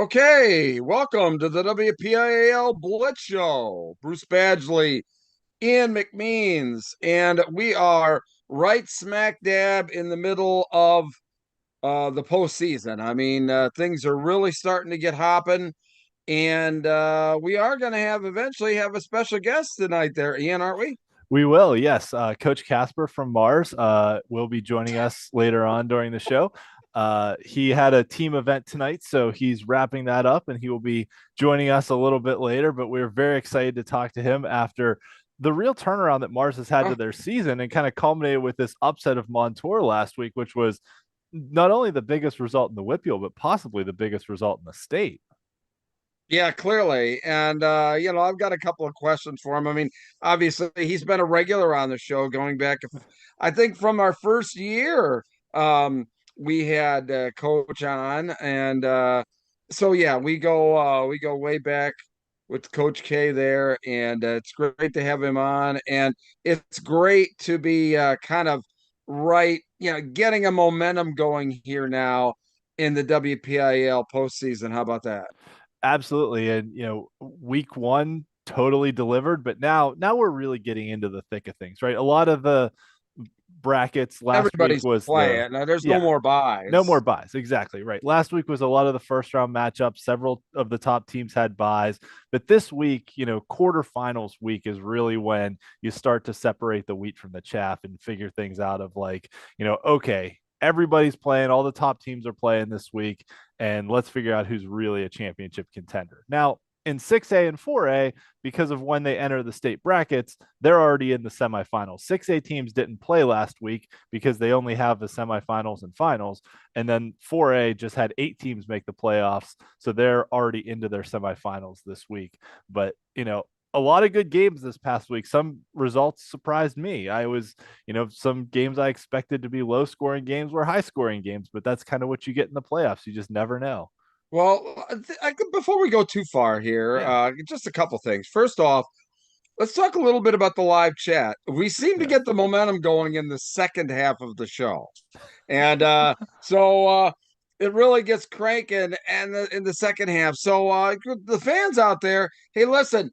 Okay, welcome to the WPIAL Blitz Show. Bruce Badgley, Ian McMeans, and we are right smack dab in the middle of the postseason. Things are really starting to get hopping, and we are going to eventually have a special guest tonight there, Ian, aren't we? We will, yes. Coach Casper from Mars will be joining us later on during the show. He had a team event tonight, so he's wrapping that up and he will be joining us a little bit later. But we're very excited to talk to him after the real turnaround that Mars has had to Oh, their season and kind of culminated with this upset of Montour last week, which was not only the biggest result in the WPIAL, but possibly the biggest result in the state. yeah, clearly. And I've got a couple of questions for him. Obviously, he's been a regular on the show going back, I think, from our first year. We had Coach on, and so yeah, we go way back with Coach K there, and it's great to have him on, and it's great to be kind of right, getting a momentum going here now in the WPIAL postseason. How about that? Absolutely. And week one totally delivered, but now we're really getting into the thick of things, right? A lot of the brackets last week Everybody's was the playing. Now, there's no yeah, more no more buys. buys. Exactly right. Last week was a lot of the first round matchups. Several of the top teams had buys, but this week, quarterfinals week is really when you start to separate the wheat from the chaff and figure things out of like, okay, everybody's playing, all the top teams are playing this week, and let's figure out who's really a championship contender. Now, in 6A and 4A, because of when they enter the state brackets, they're already in the semifinals. 6A teams didn't play last week because they only have the semifinals and finals. And then 4A just had 8 teams make the playoffs. So they're already into their semifinals this week. But, a lot of good games this past week. Some results surprised me. Some games I expected to be low scoring games were high scoring games, but that's kind of what you get in the playoffs. You just never know. Well, before we go too far here, Yeah. just a couple things. First off, let's talk a little bit about the live chat. We seem to Yeah. get the momentum going in the second half of the show. And it really gets cranking and in the second half. So the fans out there, hey, listen,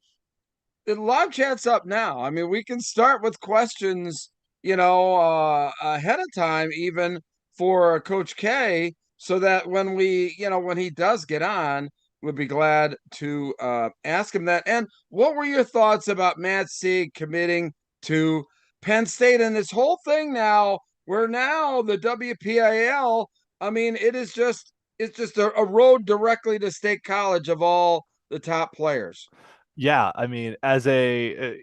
the live chat's up now. We can start with questions, ahead of time, even for Coach K, so that when he does get on, we'll be glad to ask him that. And what were your thoughts about Matt Sieg committing to Penn State and this whole thing now, where now the WPIL, it's just a road directly to State College of all the top players. Yeah, I mean, as I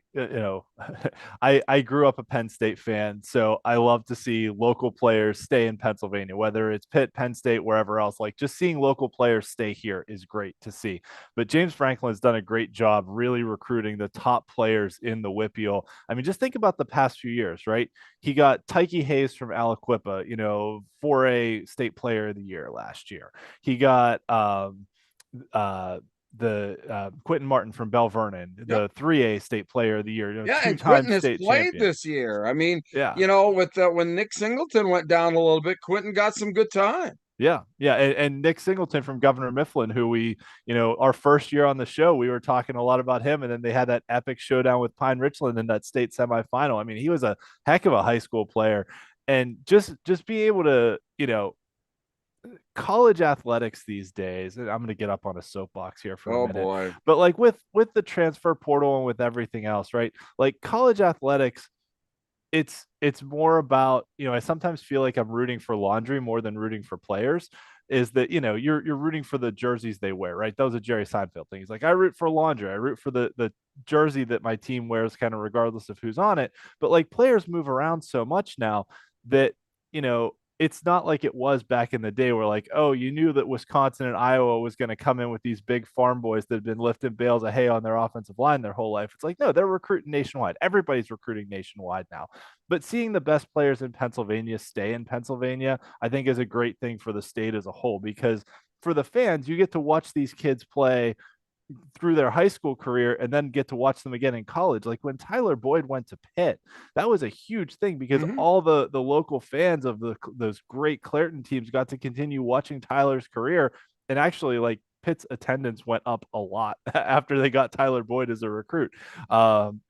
grew up a Penn State fan, so I love to see local players stay in Pennsylvania, whether it's Pitt, Penn State, wherever else. Like just seeing local players stay here is great to see. But James Franklin has done a great job really recruiting the top players in the WPIAL. I mean, just think about the past few years, right? He got Tyke Hayes from Aliquippa, 4A State Player of the Year last year. He got uh, the Quentin Martin from Bell Vernon, Yep. the 3A State Player of the Year, Yeah, and two-time Quentin has state played champion. this year. Yeah, With when Nick Singleton went down a little bit, Quentin got some good time. yeah, yeah. And Nick Singleton from Governor Mifflin, who our first year on the show, we were talking a lot about him, and then they had that epic showdown with Pine Richland in that state semifinal. I mean, he was a heck of a high school player, and just be able to, college athletics these days, and I'm going to get up on a soapbox here for a Oh minute, boy. but like with the transfer portal and with everything else, right? Like college athletics, it's more about, I sometimes feel like I'm rooting for laundry more than rooting for players. Is that you're rooting for the jerseys they wear, right? That was a Jerry Seinfeld thing. He's like, I root for laundry. I root for the jersey that my team wears, kind of regardless of who's on it. But like players move around so much now that it's not like it was back in the day where like, oh, you knew that Wisconsin and Iowa was going to come in with these big farm boys that had been lifting bales of hay on their offensive line their whole life. It's like, no, they're recruiting nationwide. Everybody's recruiting nationwide now. But seeing the best players in Pennsylvania stay in Pennsylvania, I think is a great thing for the state as a whole, because for the fans, you get to watch these kids play through their high school career and then get to watch them again in college. Like when Tyler Boyd went to Pitt, that was a huge thing because Hmm. all the local fans of those great Clairton teams got to continue watching Tyler's career, and actually like Pitt's attendance went up a lot after they got Tyler Boyd as a recruit,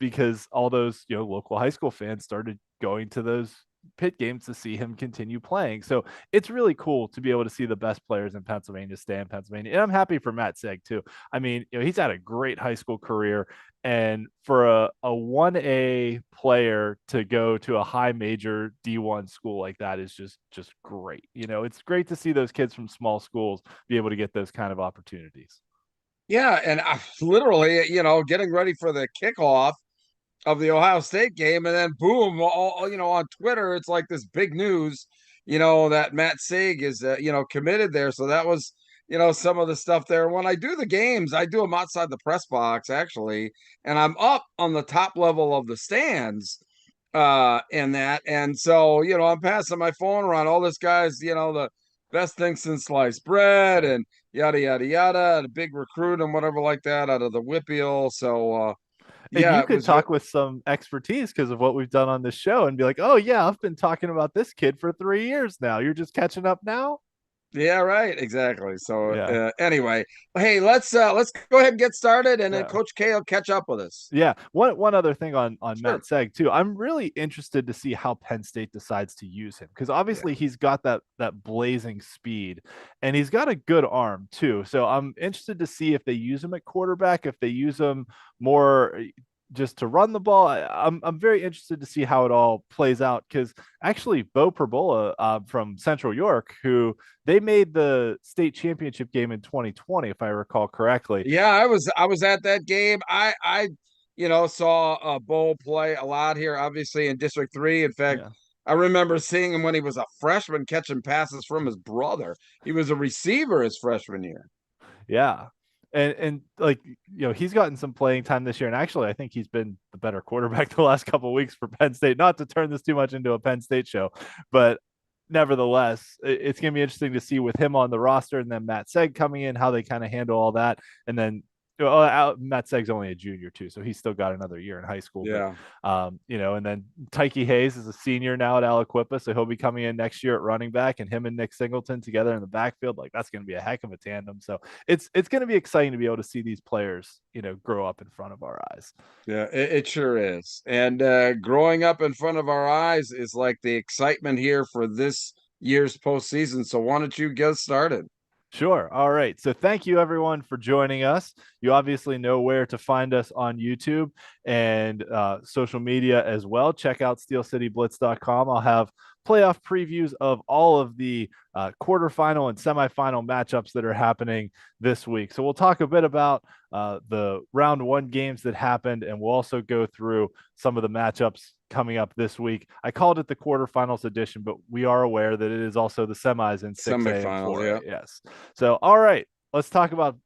because all those local high school fans started going to those Pitt games to see him continue playing. So it's really cool to be able to see the best players in Pennsylvania stay in Pennsylvania. And I'm happy for Matt Seg too. I mean, he's had a great high school career. And for a 1A player to go to a high major D1 school like that is just great. It's great to see those kids from small schools be able to get those kind of opportunities. Yeah, and literally, getting ready for the kickoff of the Ohio State game, and then boom, on Twitter, it's like this big news, that Matt Seg is, committed there. So that was, some of the stuff there. When I do the games, I do them outside the press box actually, and I'm up on the top level of the stands, in that, and so I'm passing my phone around. All this guy's, the best thing since sliced bread, and yada yada yada, and a big recruit and whatever like that out of the WPIAL. So And yeah, you it could was. talk with some expertise because of what we've done on this show and be like, oh yeah, I've been talking about this kid for 3 years now. You're just catching up now. Yeah, right, exactly. So Yeah. anyway, hey, let's go ahead and get started, and then Yeah. Coach K will catch up with us. Yeah. One other thing on Matt Sure. Seg too. I'm really interested to see how Penn State decides to use him because Yeah. obviously he's got that blazing speed and he's got a good arm too. So I'm interested to see if they use him at quarterback, if they use him more just to run the ball. I'm very interested to see how it all plays out because actually Bo Perbola from Central York, who they made the state championship game in 2020, if I recall correctly. Yeah, I was at that game. I saw Bo play a lot here, obviously in District 3. In fact, Yeah. I remember seeing him when he was a freshman catching passes from his brother. He was a receiver his freshman year. Yeah. And like he's gotten some playing time this year, and actually I think he's been the better quarterback the last couple of weeks for Penn State. Not to turn this too much into a Penn State show, but nevertheless, it's going to be interesting to see with him on the roster and then Matt Seg coming in how they kind of handle all that, and then Matt Seg's only a junior too, so he's still got another year in high school. Yeah. But and then Tyke Hayes is a senior now at Aliquippa, so he'll be coming in next year at running back, and him and Nick Singleton together in the backfield, like that's going to be a heck of a tandem. So it's going to be exciting to be able to see these players, grow up in front of our eyes. Yeah, it sure is. And growing up in front of our eyes is like the excitement here for this year's postseason. So why don't you get started? Sure. All right. So thank you everyone for joining us. You obviously know where to find us on YouTube and social media as well. Check out steelcityblitz.com. I'll have playoff previews of all of the quarterfinal and semifinal matchups that are happening this week. So we'll talk a bit about the round one games that happened, and we'll also go through some of the matchups coming up this week. I called it the quarterfinals edition, but we are aware that it is also the semis in 6A and Semifinals, 4A. yeah. Yes. So, all right, let's talk about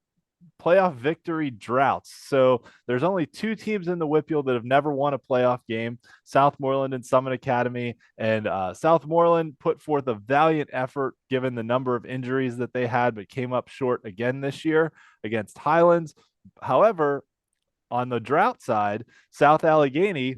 playoff victory droughts. So there's only two teams in the WPIAL that have never won a playoff game, Southmoreland and Summit Academy. And Southmoreland put forth a valiant effort given the number of injuries that they had, but came up short again this year against Highlands. However, on the drought side, South Allegheny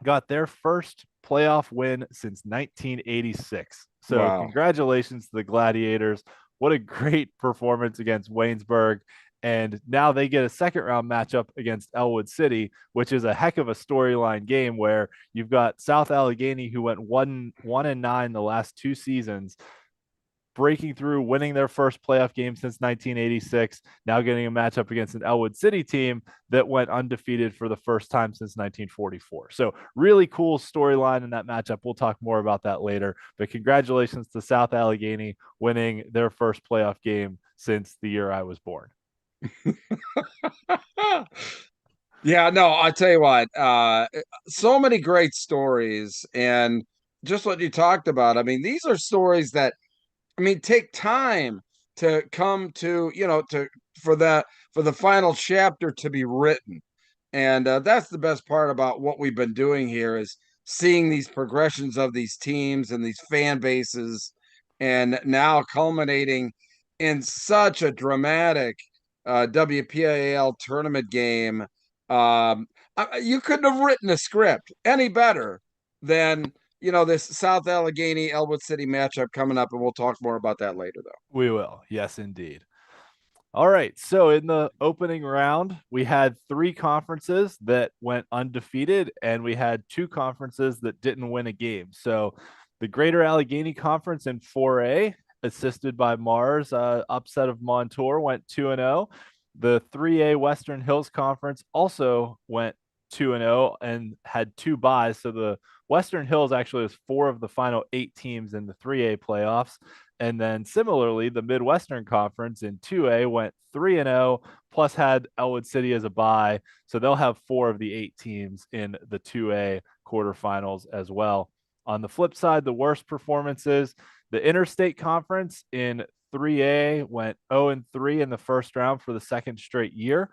got their first playoff win since 1986. So Wow. congratulations to the Gladiators. What a great performance against Waynesburg. And now they get a second round matchup against Elwood City, which is a heck of a storyline game where you've got South Allegheny, who went 1-9 the last two seasons, breaking through, winning their first playoff game since 1986, now getting a matchup against an Elwood City team that went undefeated for the first time since 1944. So really cool storyline in that matchup. We'll talk more about that later, but congratulations to South Allegheny winning their first playoff game since the year I was born. Yeah, no, I tell you what, so many great stories, and just what you talked about. I mean, these are stories that, I mean, take time to come to, for the final chapter to be written. And that's the best part about what we've been doing here is seeing these progressions of these teams and these fan bases, and now culminating in such a dramatic WPIAL tournament game. You couldn't have written a script any better than this South Allegheny Elwood City matchup coming up, and we'll talk more about that later, though. We will. Yes, indeed. All right. So in the opening round, we had three conferences that went undefeated, and we had two conferences that didn't win a game. So the Greater Allegheny Conference in 4A, assisted by Mars, upset of Montour, went 2-0. The 3A Western Hills Conference also went 2-0 and had two byes. So the Western Hills actually was four of the final eight teams in the 3A playoffs. And then similarly, the Midwestern Conference in 2A went 3-0, plus had Elwood City as a bye. So they'll have four of the eight teams in the 2A quarterfinals as well. On the flip side, the worst performances, the Interstate Conference in 3A went 0-3 in the first round for the second straight year.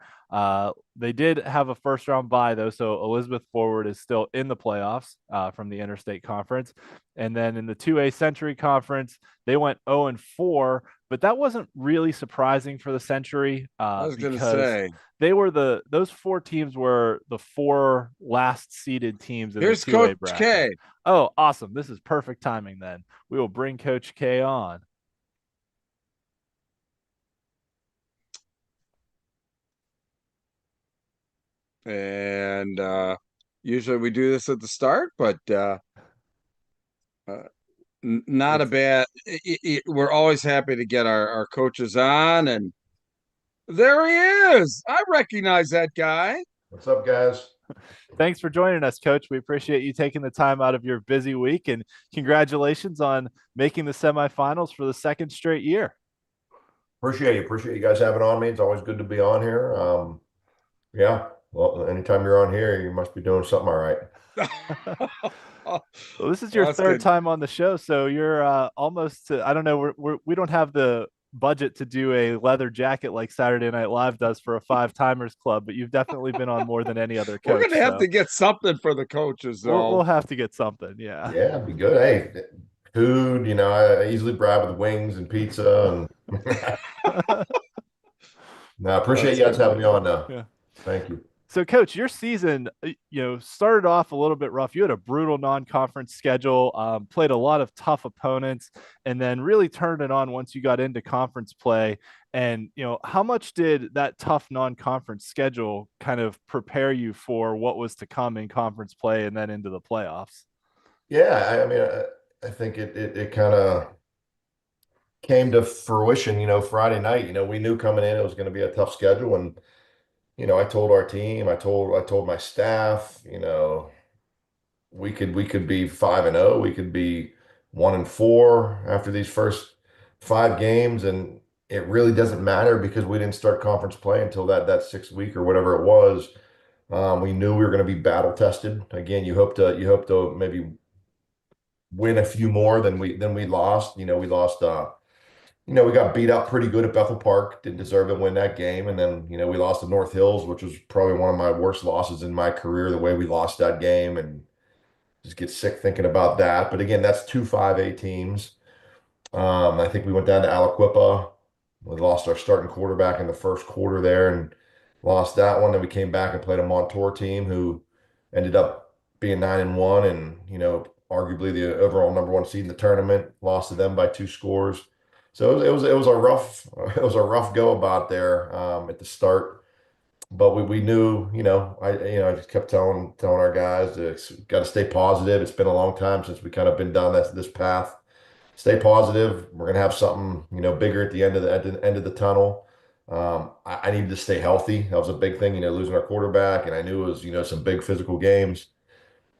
They did have a first round bye though, so Elizabeth Forward is still in the playoffs from the Interstate Conference. And then in the 2A Century Conference, they went 0-4, but that wasn't really surprising for the Century I was going to because say, those four teams were the four last seeded teams in the here's 2A Coach bracket. K. Oh, awesome. This is perfect timing then. We will bring Coach K on. And usually we do this at the start, but uh, not a It's bad. We're always happy to get our coaches on, and there he is. I recognize that guy. What's up, guys? Thanks for joining us, Coach. We appreciate you taking the time out of your busy week, and congratulations on making the semifinals for the second straight year. Appreciate you guys having on me. It's always good to be on here. Yeah, well, anytime you're on here, you must be doing something all right. Well, this is your third time on the show, so you're almost to, I don't know, we don't have the budget to do a leather jacket like Saturday Night Live does for a five timers club, but you've definitely been on more than any other coach. We're gonna have to get something for the coaches, though. We'll have to get something. Yeah. Yeah, it'd be good. Hey, food, I easily brag with wings and pizza and no, I appreciate you guys having me on now. Yeah. Thank you. So, Coach, your season, started off a little bit rough. You had a brutal non-conference schedule, played a lot of tough opponents, and then really turned it on once you got into conference play. And how much did that tough non-conference schedule kind of prepare you for what was to come in conference play and then into the playoffs? Yeah, I mean, I think it kind of came to fruition, Friday night. We knew coming in it was going to be a tough schedule, and I told our team, I told my staff, we could be 5-0, we could be 1-4 after these first 5 games, and it really doesn't matter because we didn't start conference play until that 6 week or whatever it was. We knew we were going to be battle tested. Again, you hope to maybe win a few more than we lost. We lost. We got beat up pretty good at Bethel Park. Didn't deserve to win that game. And then, we lost to North Hills, which was probably one of my worst losses in my career, the way we lost that game, and just get sick thinking about that. But again, that's two 5A teams. I think we went down to Aliquippa. We lost our starting quarterback in the first quarter there and lost that one. Then we came back and played a Montour team who ended up being 9-1 and, arguably the overall number one seed in the tournament. Lost to them by 2 scores. So it was a rough go about there at the start, but we knew, I just kept telling our guys to got to stay positive. It's been a long time since we kind of been down this path. Stay positive. We're gonna have something, bigger at the end of the tunnel. I needed to stay healthy. That was a big thing, losing our quarterback, and I knew it was, some big physical games.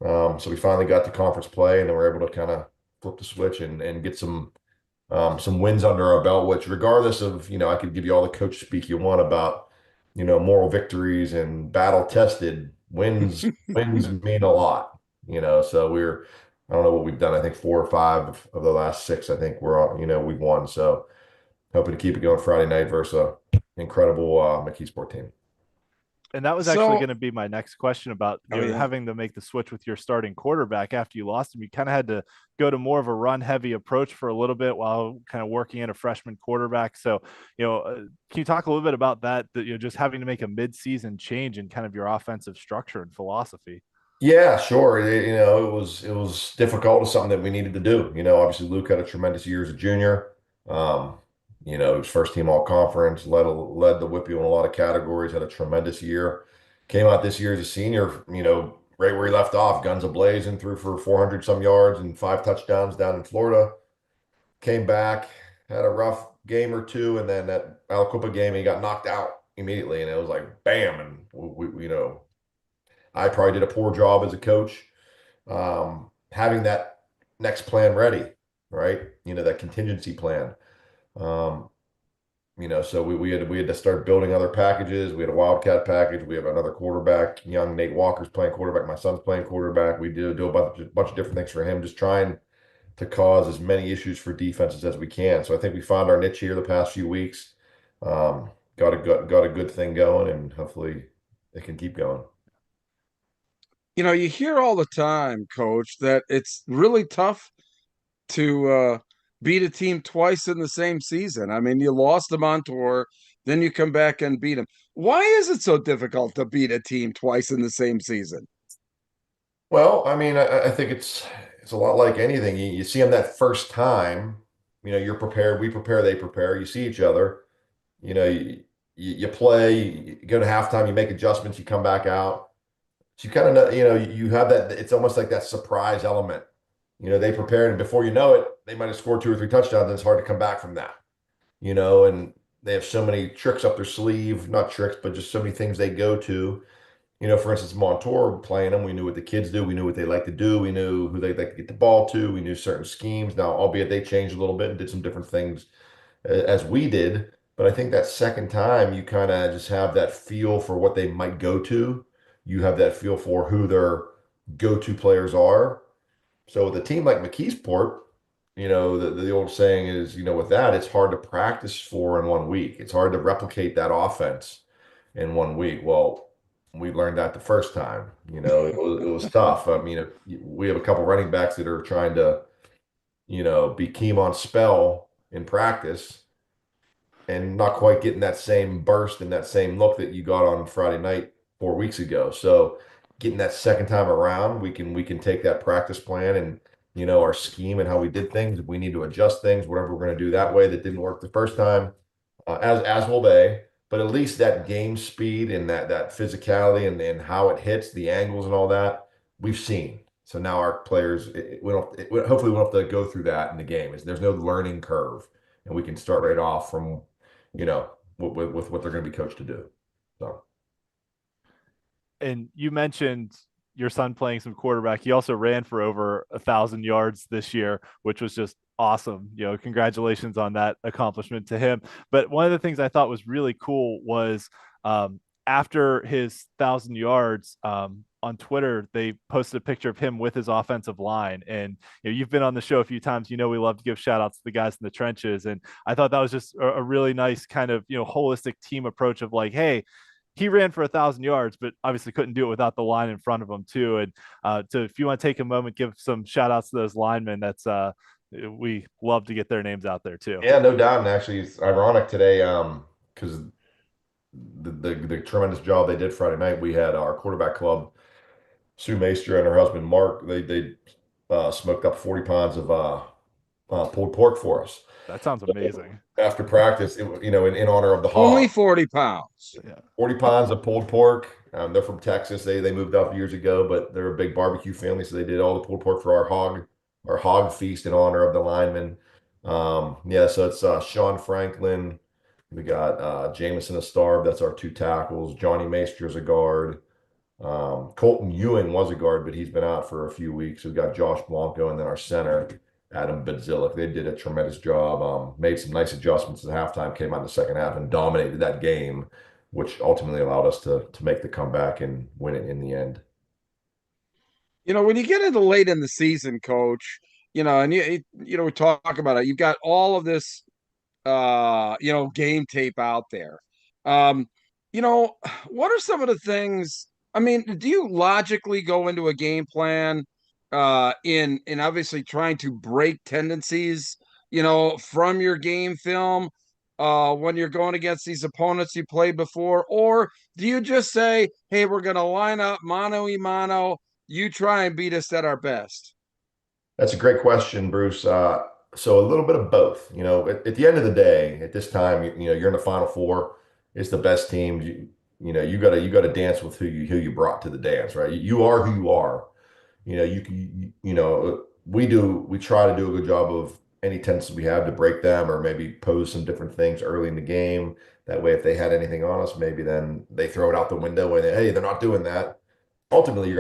So we finally got to conference play, and then we're able to kind of flip the switch and get some wins under our belt, which regardless of, I could give you all the coach speak you want about, moral victories and battle tested wins. Wins mean a lot, so I don't know what we've done. I think 4 or 5 of the last 6, I think we're on, we've won. So hoping to keep it going Friday night versus a incredible McKeesport team. And that was actually going to be my next question about yeah. having to make the switch with your starting quarterback after you lost him. You kind of had to go to more of a run heavy approach for a little bit while kind of working in a freshman quarterback. So, can you talk a little bit about that, just having to make a mid-season change in kind of your offensive structure and philosophy? Yeah, sure. It was difficult. It's something that we needed to do. Obviously Luke had a tremendous year as a junior. He was first team all conference, led the WPIAL in a lot of categories, had a tremendous year. Came out this year as a senior, right where he left off, guns a-blazing, threw for 400 some yards and 5 touchdowns down in Florida. Came back, had a rough game or two, and then that Aliquippa game, he got knocked out immediately, and it was like bam. And I probably did a poor job as a coach, having that next plan ready, right? That contingency plan. Um, so we had to start building other packages. We had a Wildcat package. We have another quarterback. Young Nate Walker's playing quarterback. My son's playing quarterback. We do a bunch of different things for him, just trying to cause as many issues for defenses as we can. So I think we found our niche here the past few weeks. Got a good thing going, and hopefully it can keep going. You hear all the time, Coach, that it's really tough to beat a team twice in the same season. I mean, you lost them on tour, then you come back and beat them. Why is it so difficult to beat a team twice in the same season? Well, I mean, I think it's a lot like anything. You see them that first time, you're prepared, we prepare, they prepare. You see each other, you play, you go to halftime, you make adjustments, you come back out. So you kind of know, you have that. It's almost like that surprise element. They prepared, and before you know it, they might have scored 2 or 3 touchdowns, and it's hard to come back from that. And they have so many tricks up their sleeve, not tricks, but just so many things they go to. For instance, Montour playing them, we knew what the kids do. We knew what they like to do. We knew who they like to get the ball to. We knew certain schemes. Now, albeit they changed a little bit and did some different things as we did. But I think that second time, you kind of just have that feel for what they might go to. You have that feel for who their go-to players are. So with a team like McKeesport, the old saying is, with that, it's hard to practice for in 1 week. It's hard to replicate that offense in 1 week. Well, we learned that the first time. It was tough. I mean, we have a couple running backs that are trying to, be keen on spell in practice and not quite getting that same burst and that same look that you got on Friday night 4 weeks ago. So getting that second time around, we can take that practice plan and our scheme and how we did things. If we need to adjust things, whatever we're going to do that way that didn't work the first time, as will they. But at least that game speed and that physicality and how it hits, the angles and all that, we've seen. So now our players, hopefully we don't have to go through that in the game. There's no learning curve, and we can start right off from, with what they're going to be coached to do. So. And you mentioned your son playing some quarterback. He also ran for over 1,000 yards this year, which was just awesome. Congratulations on that accomplishment to him. But one of the things I thought was really cool was after his 1,000 yards, on Twitter, they posted a picture of him with his offensive line. And you've been on the show a few times. We love to give shout outs to the guys in the trenches. And I thought that was just a really nice kind of holistic team approach of like, hey, he ran for 1,000 yards, but obviously couldn't do it without the line in front of him too. And if you want to take a moment, give some shout outs to those linemen. That's we love to get their names out there too. Yeah, no doubt. And actually, it's ironic today because the tremendous job they did Friday night. We had our quarterback club, Sue Meister and her husband Mark. They smoked up 40 pounds of pulled pork for us. That sounds amazing. After practice, in honor of the hog. Only 40 pounds. Yeah. 40 pounds of pulled pork. They're from Texas. They moved up years ago, but they're a big barbecue family, so they did all the pulled pork for our hog feast in honor of the linemen. So it's Sean Franklin. We got Jameson Astarb. That's our 2 tackles. Johnny Maester's a guard. Colton Ewing was a guard, but he's been out for a few weeks. We've got Josh Blanco, and then our center, Adam Badzilek. They did a tremendous job. Made some nice adjustments at halftime, came out in the second half and dominated that game, which ultimately allowed us to make the comeback and win it in the end. When you get into late in the season, Coach, and we talk about it, you've got all of this game tape out there. What are some of the things? I mean, do you logically go into a game plan in obviously trying to break tendencies, from your game film when you're going against these opponents you played before? Or do you just say, hey, we're going to line up mano y mano, you try and beat us at our best? That's a great question, Bruce. So a little bit of both. At the end of the day, at this time, you're in the Final Four. It's the best team. You got to dance with who you brought to the dance, right? You are who you are. We try to do a good job of any tendencies we have to break them or maybe pose some different things early in the game. That way, if they had anything on us, maybe then they throw it out the window and hey, they're not doing that. Ultimately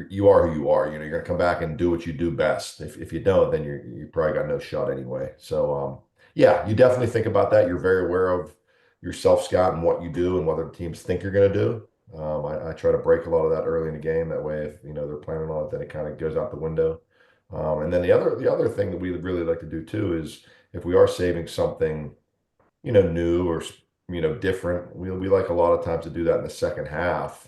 you are who you are. You're gonna come back and do what you do best. If you don't, then you probably got no shot anyway. So yeah, you definitely think about that. You're very aware of yourself, Scott, and what you do and what the teams think you're gonna do. I try to break a lot of that early in the game. That way, if they're planning on it, then it kind of goes out the window. And then the other thing that we really like to do too is if we are saving something new or different. We like a lot of times to do that in the second half.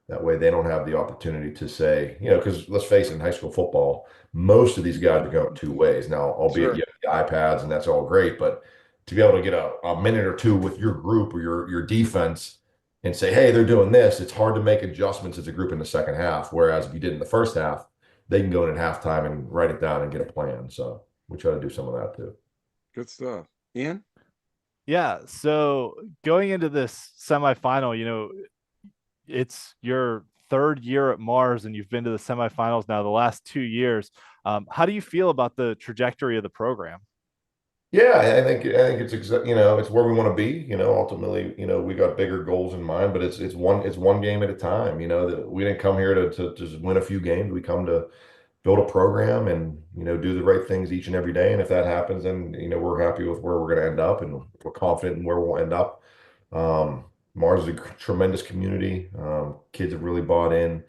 That way they don't have the opportunity to say, because let's face it, in high school football, most of these guys are going two ways. Now, albeit Sure. you have the iPads and that's all great, but to be able to get a minute or two with your group or your defense and say, hey, they're doing this, it's hard to make adjustments as a group in the second half. Whereas if you did in the first half, they can go in at halftime and write it down and get a plan. So we try to do some of that too. Good stuff. Ian? Yeah. So going into this semifinal, it's your third year at Mars and you've been to the semifinals now the last 2 years. How do you feel about the trajectory of the program? Yeah, I think it's where we want to be. Ultimately, we got bigger goals in mind, but it's one game at a time. That we didn't come here to just win a few games. We come to build a program and do the right things each and every day. And if that happens, then we're happy with where we're going to end up, and we're confident in where we'll end up. Mars is a tremendous community. Kids have really bought in.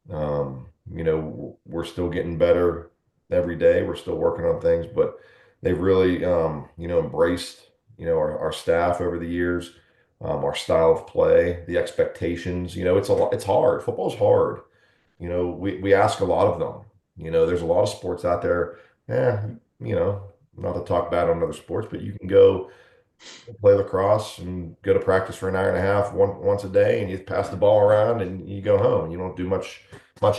We're still getting better every day. We're still working on things, but they've really, embraced, our staff over the years, our style of play, the expectations. It's a lot. It's hard. Football's hard. We ask a lot of them. There's a lot of sports out there. Not to talk bad on other sports, but you can go play lacrosse and go to practice for an hour and a half once a day, and you pass the ball around and you go home. You don't do much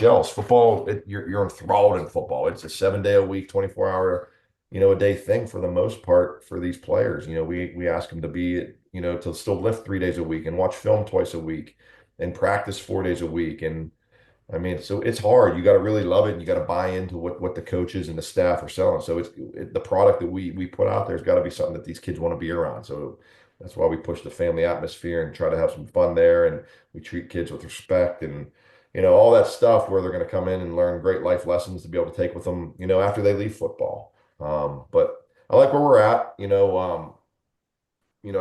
else. Football, you're enthralled in football. It's a 7 day a week, 24 hour, a day thing for the most part for these players. We ask them to be, to still lift 3 days a week and watch film twice a week and practice 4 days a week. And I mean, so it's hard. You got to really love it, and you got to buy into what the coaches and the staff are selling. So the product that we put out there's got to be something that these kids want to be around. So that's why we push the family atmosphere and try to have some fun there, and we treat kids with respect and all that stuff where they're going to come in and learn great life lessons to be able to take with them, after they leave football. But I like where we're at. I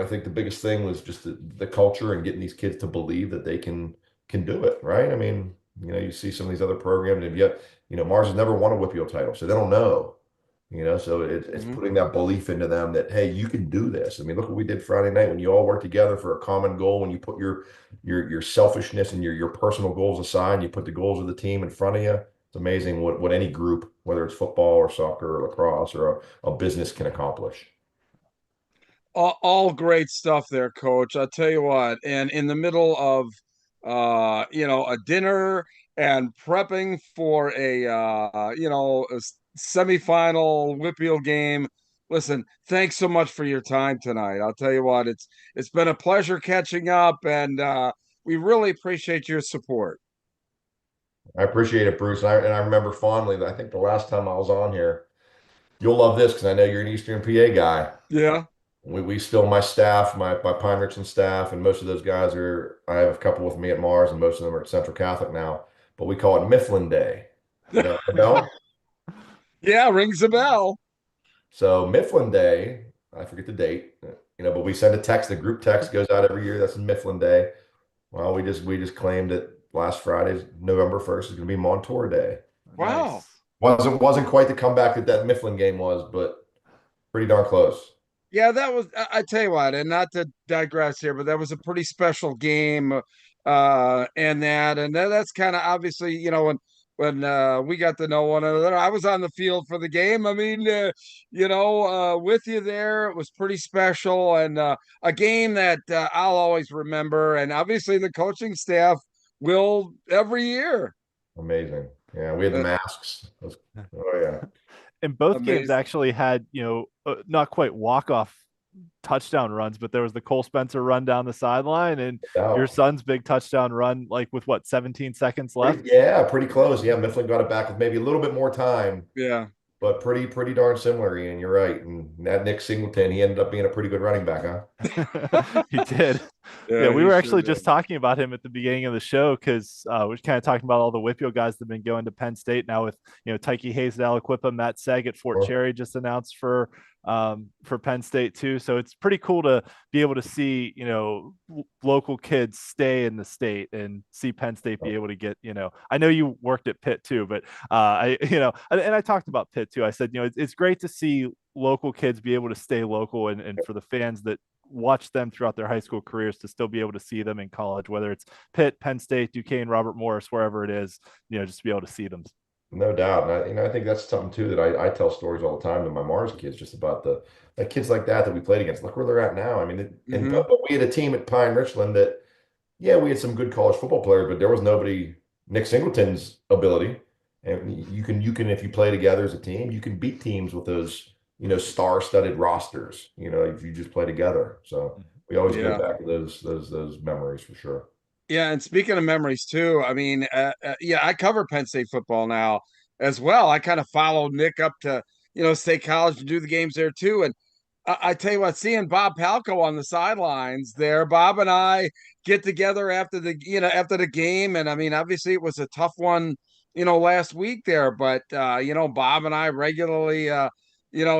think the biggest thing was just the culture and getting these kids to believe that they can do it, right? I mean, you see some of these other programs, and yet, Mars has never won a WPIAL title, so they don't know. So it's Mhm. putting that belief into them that hey, you can do this. I mean, look what we did Friday night when you all work together for a common goal. When you put your selfishness and your personal goals aside, and you put the goals of the team in front of you. It's amazing what any group, whether it's football or soccer or lacrosse or a business, can accomplish. All great stuff there, coach. I'll tell you what, and in the middle of a dinner and prepping for a semifinal WPIAL game. Listen, thanks so much for your time tonight. I'll tell you what, it's been a pleasure catching up, and we really appreciate your support. I appreciate it, Bruce. And I remember fondly that I think the last time I was on here, you'll love this because I know you're an Eastern PA guy. Yeah. We still, my staff, my Pine Richland staff, and most of those guys I have a couple with me at Mars, and most of them are at Central Catholic now, but we call it Mifflin Day. No? Yeah, rings a bell. So Mifflin Day, I forget the date, but we send a text, the group text goes out every year. That's Mifflin Day. Well, we just claimed that last Friday, November 1st, is going to be Montour Day. Wow. Nice. Wasn't quite the comeback that Mifflin game was, but pretty darn close. Yeah, that was. I tell you what, and not to digress here, but that was a pretty special game, and that's kind of obviously, when we got to know one another. I was on the field for the game. I mean, with you there, it was pretty special, and a game that I'll always remember, and obviously the coaching staff will every year. Amazing. Yeah, we had the Uh, masks. Oh yeah. and both games Amazing. actually had, not quite walk-off touchdown runs, but there was the Cole Spencer run down the sideline and your Doubt. son's big touchdown run, like with what, 17 seconds left. Pretty close. Yeah, Mifflin got it back with maybe a little bit more time, Yeah. but pretty darn similar. Ian, you're right. And that Nick Singleton, he ended up being a pretty good running back, huh? He did. Yeah, we he were sure actually did. just talking about him at the beginning of the show because we're kind of talking about all the WPIAL guys that have been going to Penn State now with, Tyke Hayes at Aliquippa, Matt Seg at Fort Cherry just announced for Penn State too. So it's pretty cool to be able to see, local kids stay in the state and see Penn State be able to get, I know you worked at Pitt too, but and I talked about Pitt too. I said, it's great to see local kids be able to stay local and for the fans that watch them throughout their high school careers to still be able to see them in college, whether it's Pitt, Penn State, Duquesne, Robert Morris, wherever it is, just to be able to see them. No doubt. And I think that's something too that I tell stories all the time to my Mars kids, just about the kids like that we played against. Look where they're at now. I mean, but we had a team at Pine Richland that, yeah, we had some good college football players, but there was nobody Nick Singleton's ability. And you can if you play together as a team, you can beat teams with those, star-studded rosters, if you just play together. So we always go back to those memories for sure. Yeah, and speaking of memories too, I mean, I cover Penn State football now as well. I kind of followed Nick up to, State College to do the games there too. And I tell you what, seeing Bob Palco on the sidelines there, Bob and I get together after the game, and I mean, obviously it was a tough one, last week there, but Bob and I regularly,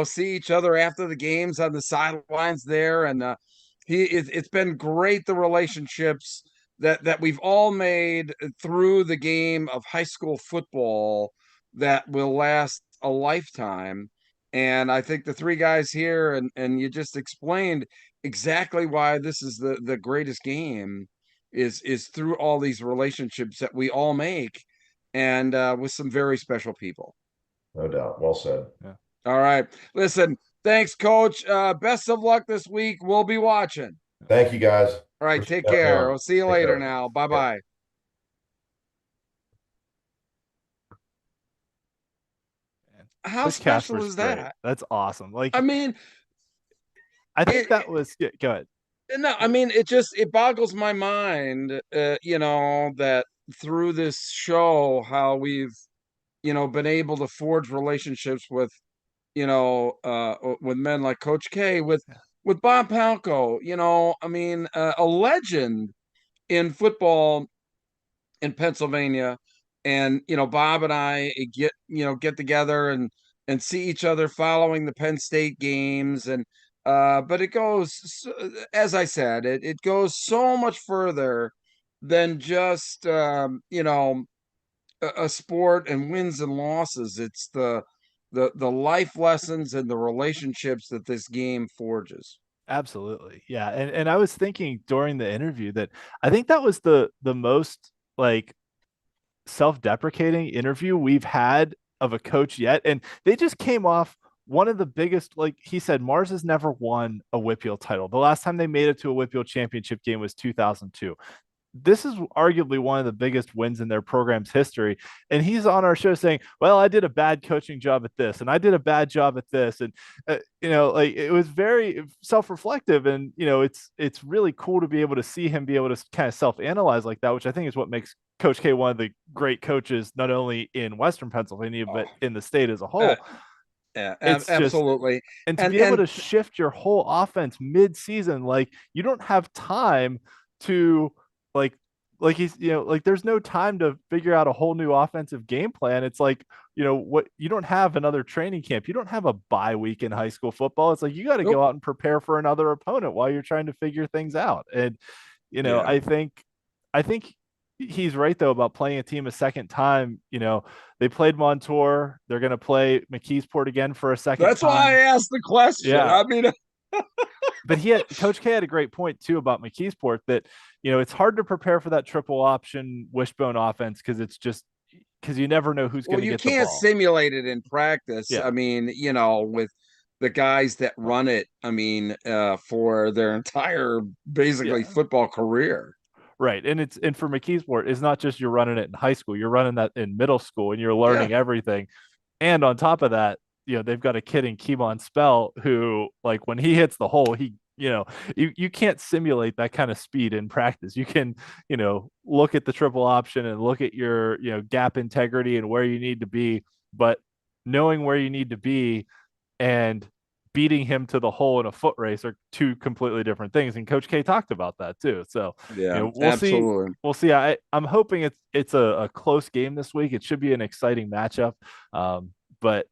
see each other after the games on the sidelines there, and it's been great, the relationships that we've all made through the game of high school football that will last a lifetime. And I think the three guys here, and you just explained exactly why this is the greatest game, is through all these relationships that we all make, and with some very special people. No doubt. Well said. Yeah. All right. Listen, thanks, Coach. Best of luck this week. We'll be watching. Thank you, guys. All right. Appreciate Take care. you. We'll see you Take later care. now. Bye Yep. bye. How Coach special Casper's is great. that? That's awesome. Like, I mean, I think that was go ahead. no, I mean, it boggles my mind, that through this show, how we've, been able to forge relationships with, with men like Coach K, with Bob Palco, I mean, a legend in football in Pennsylvania. And, Bob and I get together and see each other following the Penn State games. And, but it goes, as I said, it goes so much further than just, a sport and wins and losses. It's the life lessons and the relationships that this game forges. Absolutely. Yeah. And I was thinking during the interview that I think that was the most like self-deprecating interview we've had of a coach yet. And they just came off one of the biggest, like he said, Mars has never won a WPIAL title. The last time they made it to a WPIAL championship game was 2002. This is arguably one of the biggest wins in their program's history. And he's on our show saying, well, I did a bad coaching job at this, and I did a bad job at this. And, like it was very self-reflective. And, it's really cool to be able to see him be able to kind of self-analyze like that, which I think is what makes Coach K one of the great coaches, not only in Western Pennsylvania, but in the state as a whole. Yeah, absolutely. And to be able to shift your whole offense mid-season, like you don't have time to like he's, like there's no time to figure out a whole new offensive game plan. It's like, what you don't have another training camp. You don't have a bye week in high school football. It's like, you got to go out and prepare for another opponent while you're trying to figure things out. And, I think he's right though about playing a team a second time. They played Montour. They're going to play McKeesport again for a second That's time. why I asked the question. Yeah. I mean, but Coach K had a great point too about McKeesport that, it's hard to prepare for that triple option wishbone offense because you never know who's going to get the ball. You can't simulate it in practice. Yeah. I mean, with the guys that run it, I mean, for their entire basically football career. Right. And for McKeesport, it's not just you're running it in high school, you're running that in middle school and you're learning everything. And on top of that, they've got a kid in Keemon Spell who, like, when he hits the hole, you can't simulate that kind of speed in practice. You can, look at the triple option and look at your, gap integrity and where you need to be, but knowing where you need to be and beating him to the hole in a foot race are two completely different things. And Coach K talked about that too. So, Yeah, we'll see. absolutely. We'll see. I'm hoping it's a close game this week. It should be an exciting matchup. But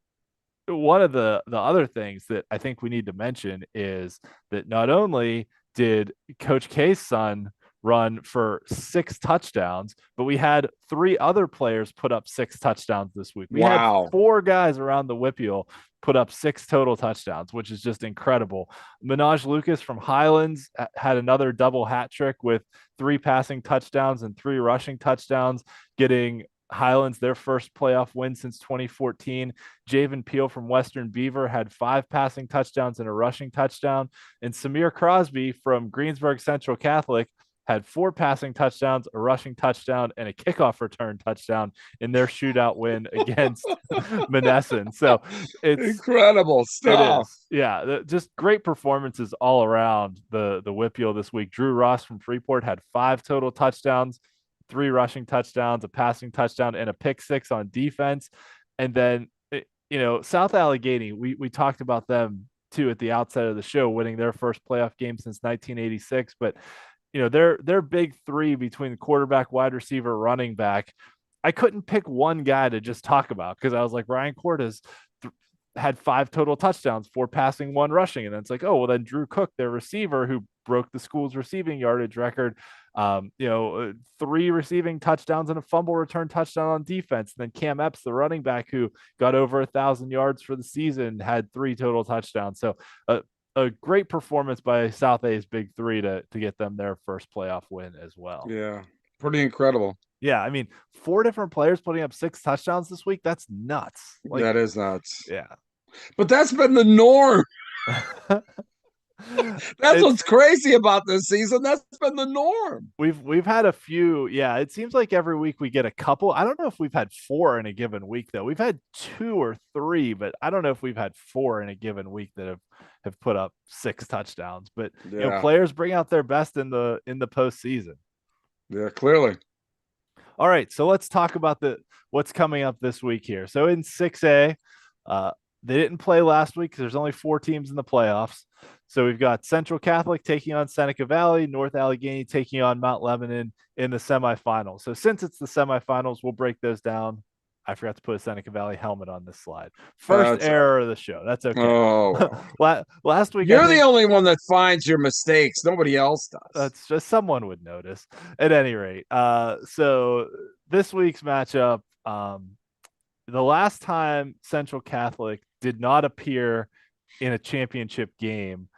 one of the other things that I think we need to mention is that not only did Coach K's son run for 6 touchdowns, but we had 3 other players put up 6 touchdowns this week. We had 4 guys around the WPIAL put up 6 total touchdowns, which is just incredible. Minaj Lucas from Highlands had another double hat trick with 3 passing touchdowns and 3 rushing touchdowns, getting Highlands their first playoff win since 2014. Javen Peel from Western Beaver had 5 passing touchdowns and a rushing touchdown. And Samir Crosby from Greensburg Central Catholic had 4 passing touchdowns, a rushing touchdown, and a kickoff return touchdown in their shootout win against Monessen. So it's incredible stuff. Yeah, just great performances all around the WPIAL this week. Drew Ross from Freeport had 5 total touchdowns, 3 rushing touchdowns, a passing touchdown, and a pick 6 on defense. And then, South Allegheny, we talked about them too at the outset of the show, winning their first playoff game since 1986. But, their big 3 between the quarterback, wide receiver, running back, I couldn't pick one guy to just talk about because I was like, Ryan Cordes had 5 total touchdowns, 4 passing, 1 rushing. And then it's like, oh, well, then Drew Cook, their receiver, who broke the school's receiving yardage record, 3 receiving touchdowns and a fumble return touchdown on defense. And then Cam Epps, the running back who got over 1,000 yards for the season, had 3 total touchdowns. So a great performance by South A's big 3 to get them their first playoff win as well. Yeah, pretty incredible. Yeah, I mean, 4 different players putting up 6 touchdowns this week. That's nuts. That is nuts. Yeah. But that's been the norm. That's what's crazy about this season. That's been the norm. We've had a few. Yeah, it seems like every week we get a couple. I don't know if we've had 4 in a given week though. We've had 2 or 3, but I don't know if we've had 4 in a given week that have put up 6 touchdowns. But players bring out their best in the postseason. Yeah, clearly. All right, so let's talk about what's coming up this week here. So in 6A, they didn't play last week because there's only 4 teams in the playoffs. So we've got Central Catholic taking on Seneca Valley, North Allegheny taking on Mount Lebanon in the semifinals. So since it's the semifinals, we'll break those down. I forgot to put a Seneca Valley helmet on this slide. First error of the show. That's okay. Oh, last week you're the only one that finds your mistakes. Nobody else does. That's just someone would notice. At any rate, so this week's matchup, the last time Central Catholic did not appear in a championship game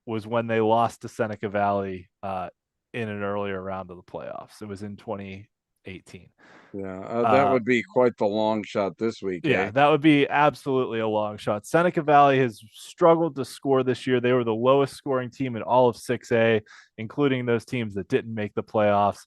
was when they lost to Seneca Valley in an earlier round of the playoffs. It was in 2018. Yeah, that would be quite the long shot this week. Yeah, that would be absolutely a long shot. Seneca Valley has struggled to score this year. They were the lowest scoring team in all of 6A, including those teams that didn't make the playoffs.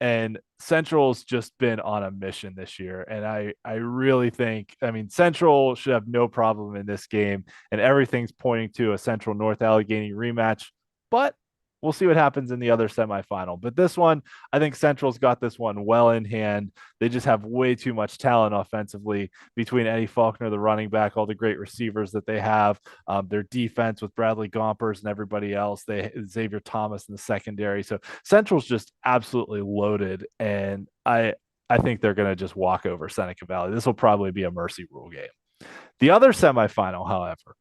And Central's just been on a mission this year. And I really think, Central should have no problem in this game. And everything's pointing to a Central North Allegheny rematch. But we'll see what happens in the other semifinal. But this one, I think Central's got this one well in hand. They just have way too much talent offensively between Eddie Faulkner, the running back, all the great receivers that they have, their defense with Bradley Gompers and everybody else, Xavier Thomas in the secondary. So Central's just absolutely loaded. And I think they're going to just walk over Seneca Valley. This will probably be a mercy rule game. The other semifinal, however,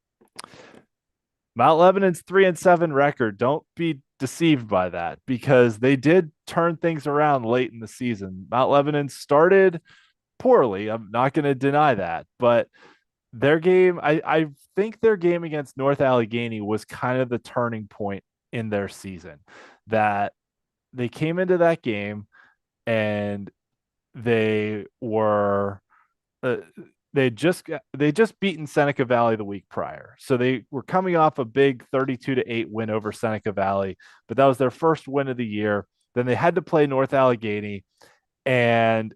Mount Lebanon's 3-7 record. Don't be deceived by that because they did turn things around late in the season. Mount Lebanon started poorly. I'm not going to deny that, but their game, I think their game against North Allegheny was kind of the turning point in their season, that they came into that game and they were they just beaten Seneca Valley the week prior. So they were coming off a big 32-8 win over Seneca Valley, but that was their first win of the year. Then they had to play North Allegheny and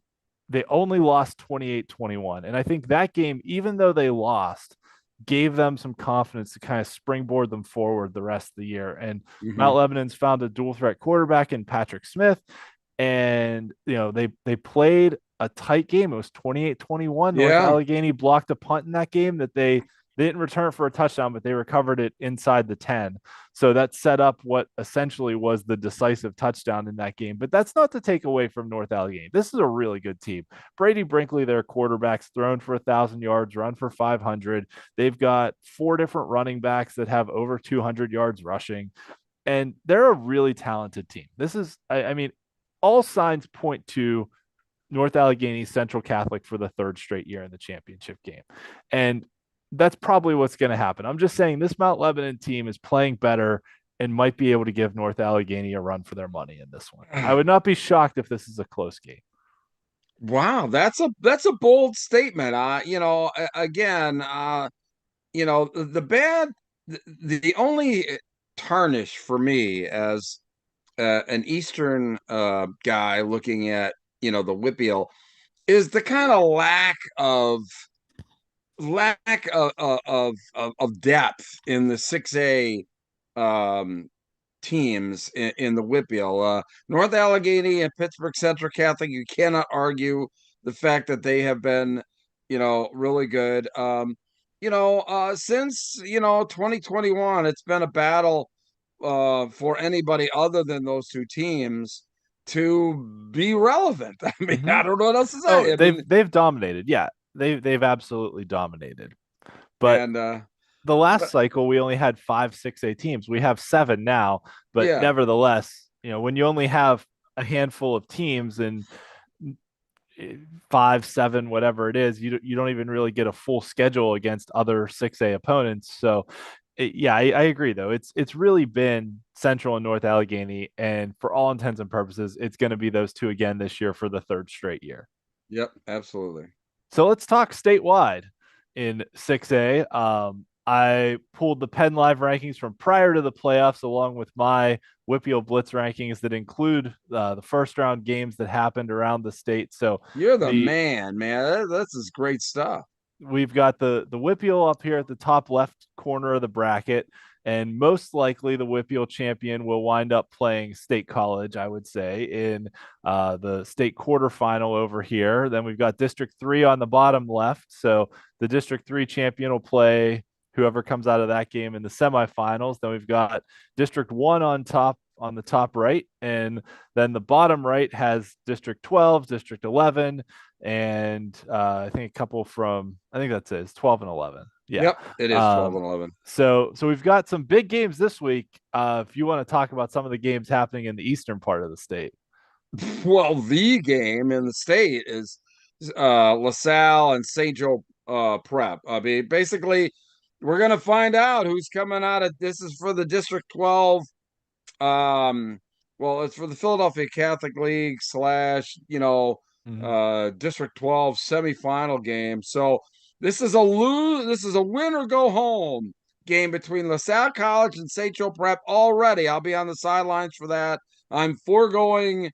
they only lost 28-21. And I think that game, even though they lost, gave them some confidence to kind of springboard them forward the rest of the year. And Mhm. Mount Lebanon's found a dual threat quarterback in Patrick Smith. And, they played a tight game. It was 28-21. North Yeah. Allegheny blocked a punt in that game that they didn't return for a touchdown, but they recovered it inside the 10. So that set up what essentially was the decisive touchdown in that game. But that's not to take away from North Allegheny. This is a really good team. Brady Brinkley, their quarterback's thrown for 1,000 yards, run for 500. They've got 4 different running backs that have over 200 yards rushing. And they're a really talented team. This is, I mean, all signs point to North Allegheny Central Catholic for the 3rd straight year in the championship game. And that's probably what's going to happen. I'm just saying this Mount Lebanon team is playing better and might be able to give North Allegheny a run for their money in this one. I would not be shocked if this is a close game. Wow, that's a bold statement. Again, the only tarnish for me as an Eastern guy looking at the WPIAL is the kind of lack of depth in the 6A um, teams in the WPIAL. North Allegheny and Pittsburgh Central Catholic, you cannot argue the fact that they have been, really good. Since 2021, it's been a battle for anybody other than those 2 teams to be relevant. I mean, I don't know what else to say. I mean, They've dominated. Yeah, they've absolutely dominated. But and the last but cycle, we only had 5 6A teams. We have 7 now, but yeah, nevertheless, when you only have a handful of teams and 5 7 whatever it is, you don't even really get a full schedule against other 6A opponents. So yeah, I agree though. It's really been Central and North Allegheny, and for all intents and purposes, it's going to be those 2 again this year for the 3rd straight year. yep, absolutely. So let's talk statewide in 6A. I pulled the Penn Live rankings from prior to the playoffs, along with my WPIAL Blitz rankings that include the first round games that happened around the state. So You're the the man, man. This is great stuff. we've got the WPIAL up here at the top left corner of the bracket, and most likely the WPIAL champion will wind up playing State College, I would say, in the state quarterfinal over here. Then we've got District 3 on the bottom left, so the District 3 champion will play whoever comes out of that game in the semifinals. Then we've got District 1 on the top right, and then the bottom right has District 12, District 11, and I think a couple from, I think that's it. It's 12 and 11. Yeah. Yep, it is 12 and 11. So we've got some big games this week. If you want to talk about some of the games happening in the eastern part of the state. Well, the game in the state is LaSalle and St. Joe Prep. I mean, basically, we're gonna find out who's coming out of this. Is for the District 12. Well, it's for the Philadelphia Catholic League slash, Mhm. District 12 semifinal game. So this is a win or go home game between LaSalle College and St. Joe Prep already. I'll be on the sidelines for that. I'm foregoing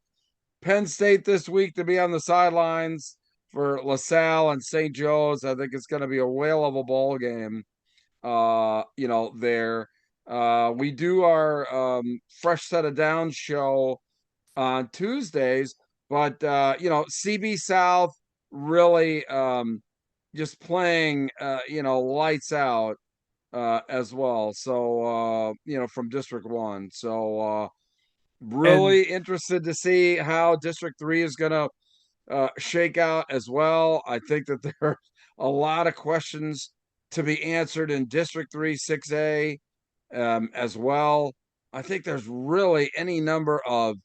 Penn State this week to be on the sidelines for LaSalle and St. Joe's. I think it's going to be a whale of a ball game. There. We do our Fresh Set of Downs show on Tuesdays, but CB South really just playing lights out as well. So from District 1. So And really interested to see how District 3 is going to shake out as well. I think that there are a lot of questions to be answered in District 3 6A as well. I think there's really any number of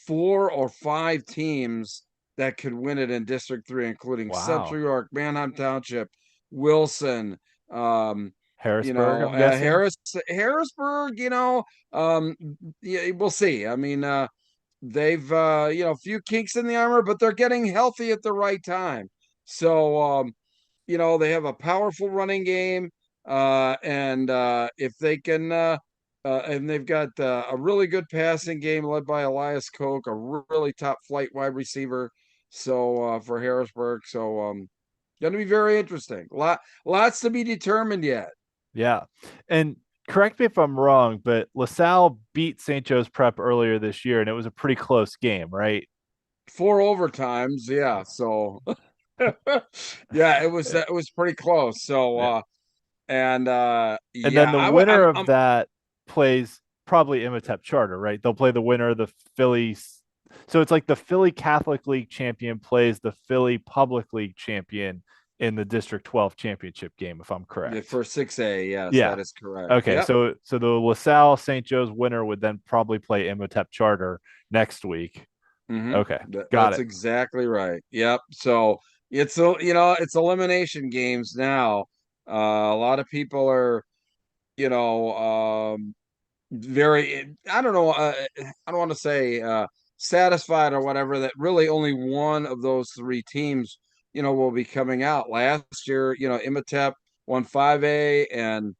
4 or 5 teams that could win it in District 3, including wow, Central York, Manheim Township, Wilson, Harrisburg, I'm guessing. Harrisburg, yeah, we'll see. I mean, they've a few kinks in the armor, but they're getting healthy at the right time. So they have a powerful running game, and if they can, and they've got a really good passing game led by Elias Koch, a really top flight wide receiver. So for Harrisburg, so Going to be very interesting. Lots to be determined yet. Yeah. And correct me if I'm wrong, but LaSalle beat St. Joe's Prep earlier this year, and it was a pretty close game, right? 4 overtimes, yeah. So yeah, it was pretty close. So Yeah. yeah, And then the winner of I'm that plays probably Imhotep Charter, right? They'll play the winner of the Phillies. So it's like the Philly Catholic League champion plays the Philly Public League champion in the District 12 championship game, if I'm yeah, correct. for 6A. Yes, Yeah. that is correct. Okay. Yep. So the LaSalle St. Joe's winner would then probably play Imhotep Charter next week. Okay. Got That's it. exactly right. Yep. So it's elimination games now. A lot of people are, very, I don't know, I don't want to say satisfied or whatever, that really only one of those three teams, will be coming out. Last year, Imhotep won 5A, and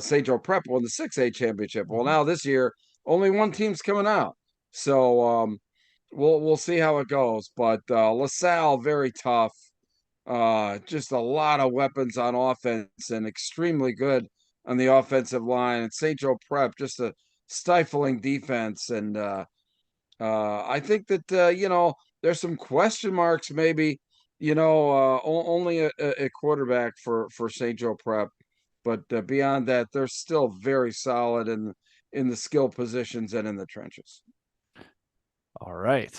St. Joe Prep won the 6A championship. Well, now this year only one team's coming out. So we'll see how it goes. But LaSalle, very tough. Just a lot of weapons on offense and extremely good on the offensive line. And St. Joe Prep, just a stifling defense. And I think that there's some question marks. Maybe only a quarterback for St. Joe Prep, but beyond that, they're still very solid in the skill positions and in the trenches. All right.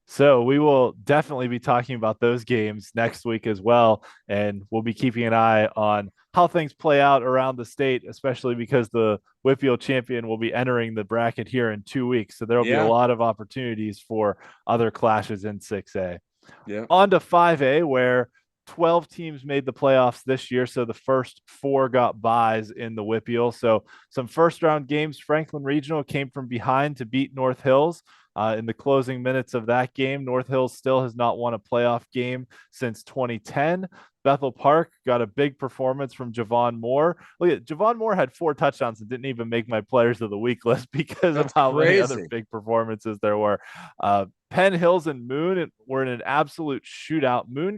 So we will definitely be talking about those games next week as well. And we'll be keeping an eye on how things play out around the state, especially because the WPIAL champion will be entering the bracket here in 2 weeks. So there'll be a Yeah. lot of opportunities for other clashes in 6A. Yeah. On to 5A, where 12 teams made the playoffs this year. So the first 4 got buys in the WPIAL. So some first round games. Franklin Regional came from behind to beat North Hills. In the closing minutes of that game, North Hills still has not won a playoff game since 2010. Bethel Park got a big performance from Javon Moore. Look at Javon Moore had 4 touchdowns and didn't even make my players of the week list because That's of how many other crazy. big performances there were. Penn Hills and Moon were in an absolute shootout. Moon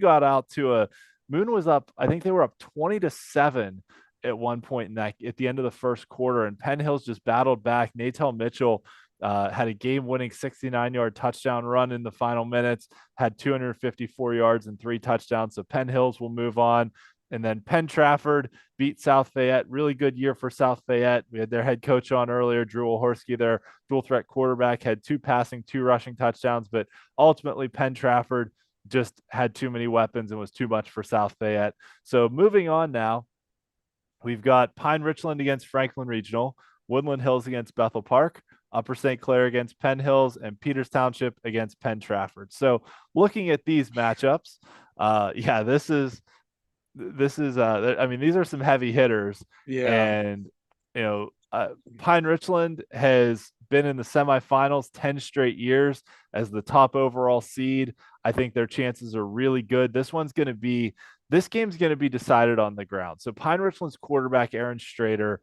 was up, I think they were up 20-7 at one point at the end of the first quarter, and Penn Hills just battled back. Natel Mitchell had a game-winning 69-yard touchdown run in the final minutes, had 254 yards and 3 touchdowns. So Penn Hills will move on. And then Penn Trafford beat South Fayette. Really good year for South Fayette. We had their head coach on earlier, Drew Olhorsky, their dual threat quarterback, had 2 passing, 2 rushing touchdowns. But ultimately, Penn Trafford just had too many weapons and was too much for South Fayette. So moving on now, we've got Pine Richland against Franklin Regional, Woodland Hills against Bethel Park, Upper St. Clair against Penn Hills, and Peters Township against Penn Trafford. So looking at these matchups, I mean, these are some heavy hitters. Yeah. And Pine Richland has been in the semifinals 10 straight years as the top overall seed. I think their chances are really good. This game's going to be decided on the ground. So Pine Richland's quarterback, Aaron Strader,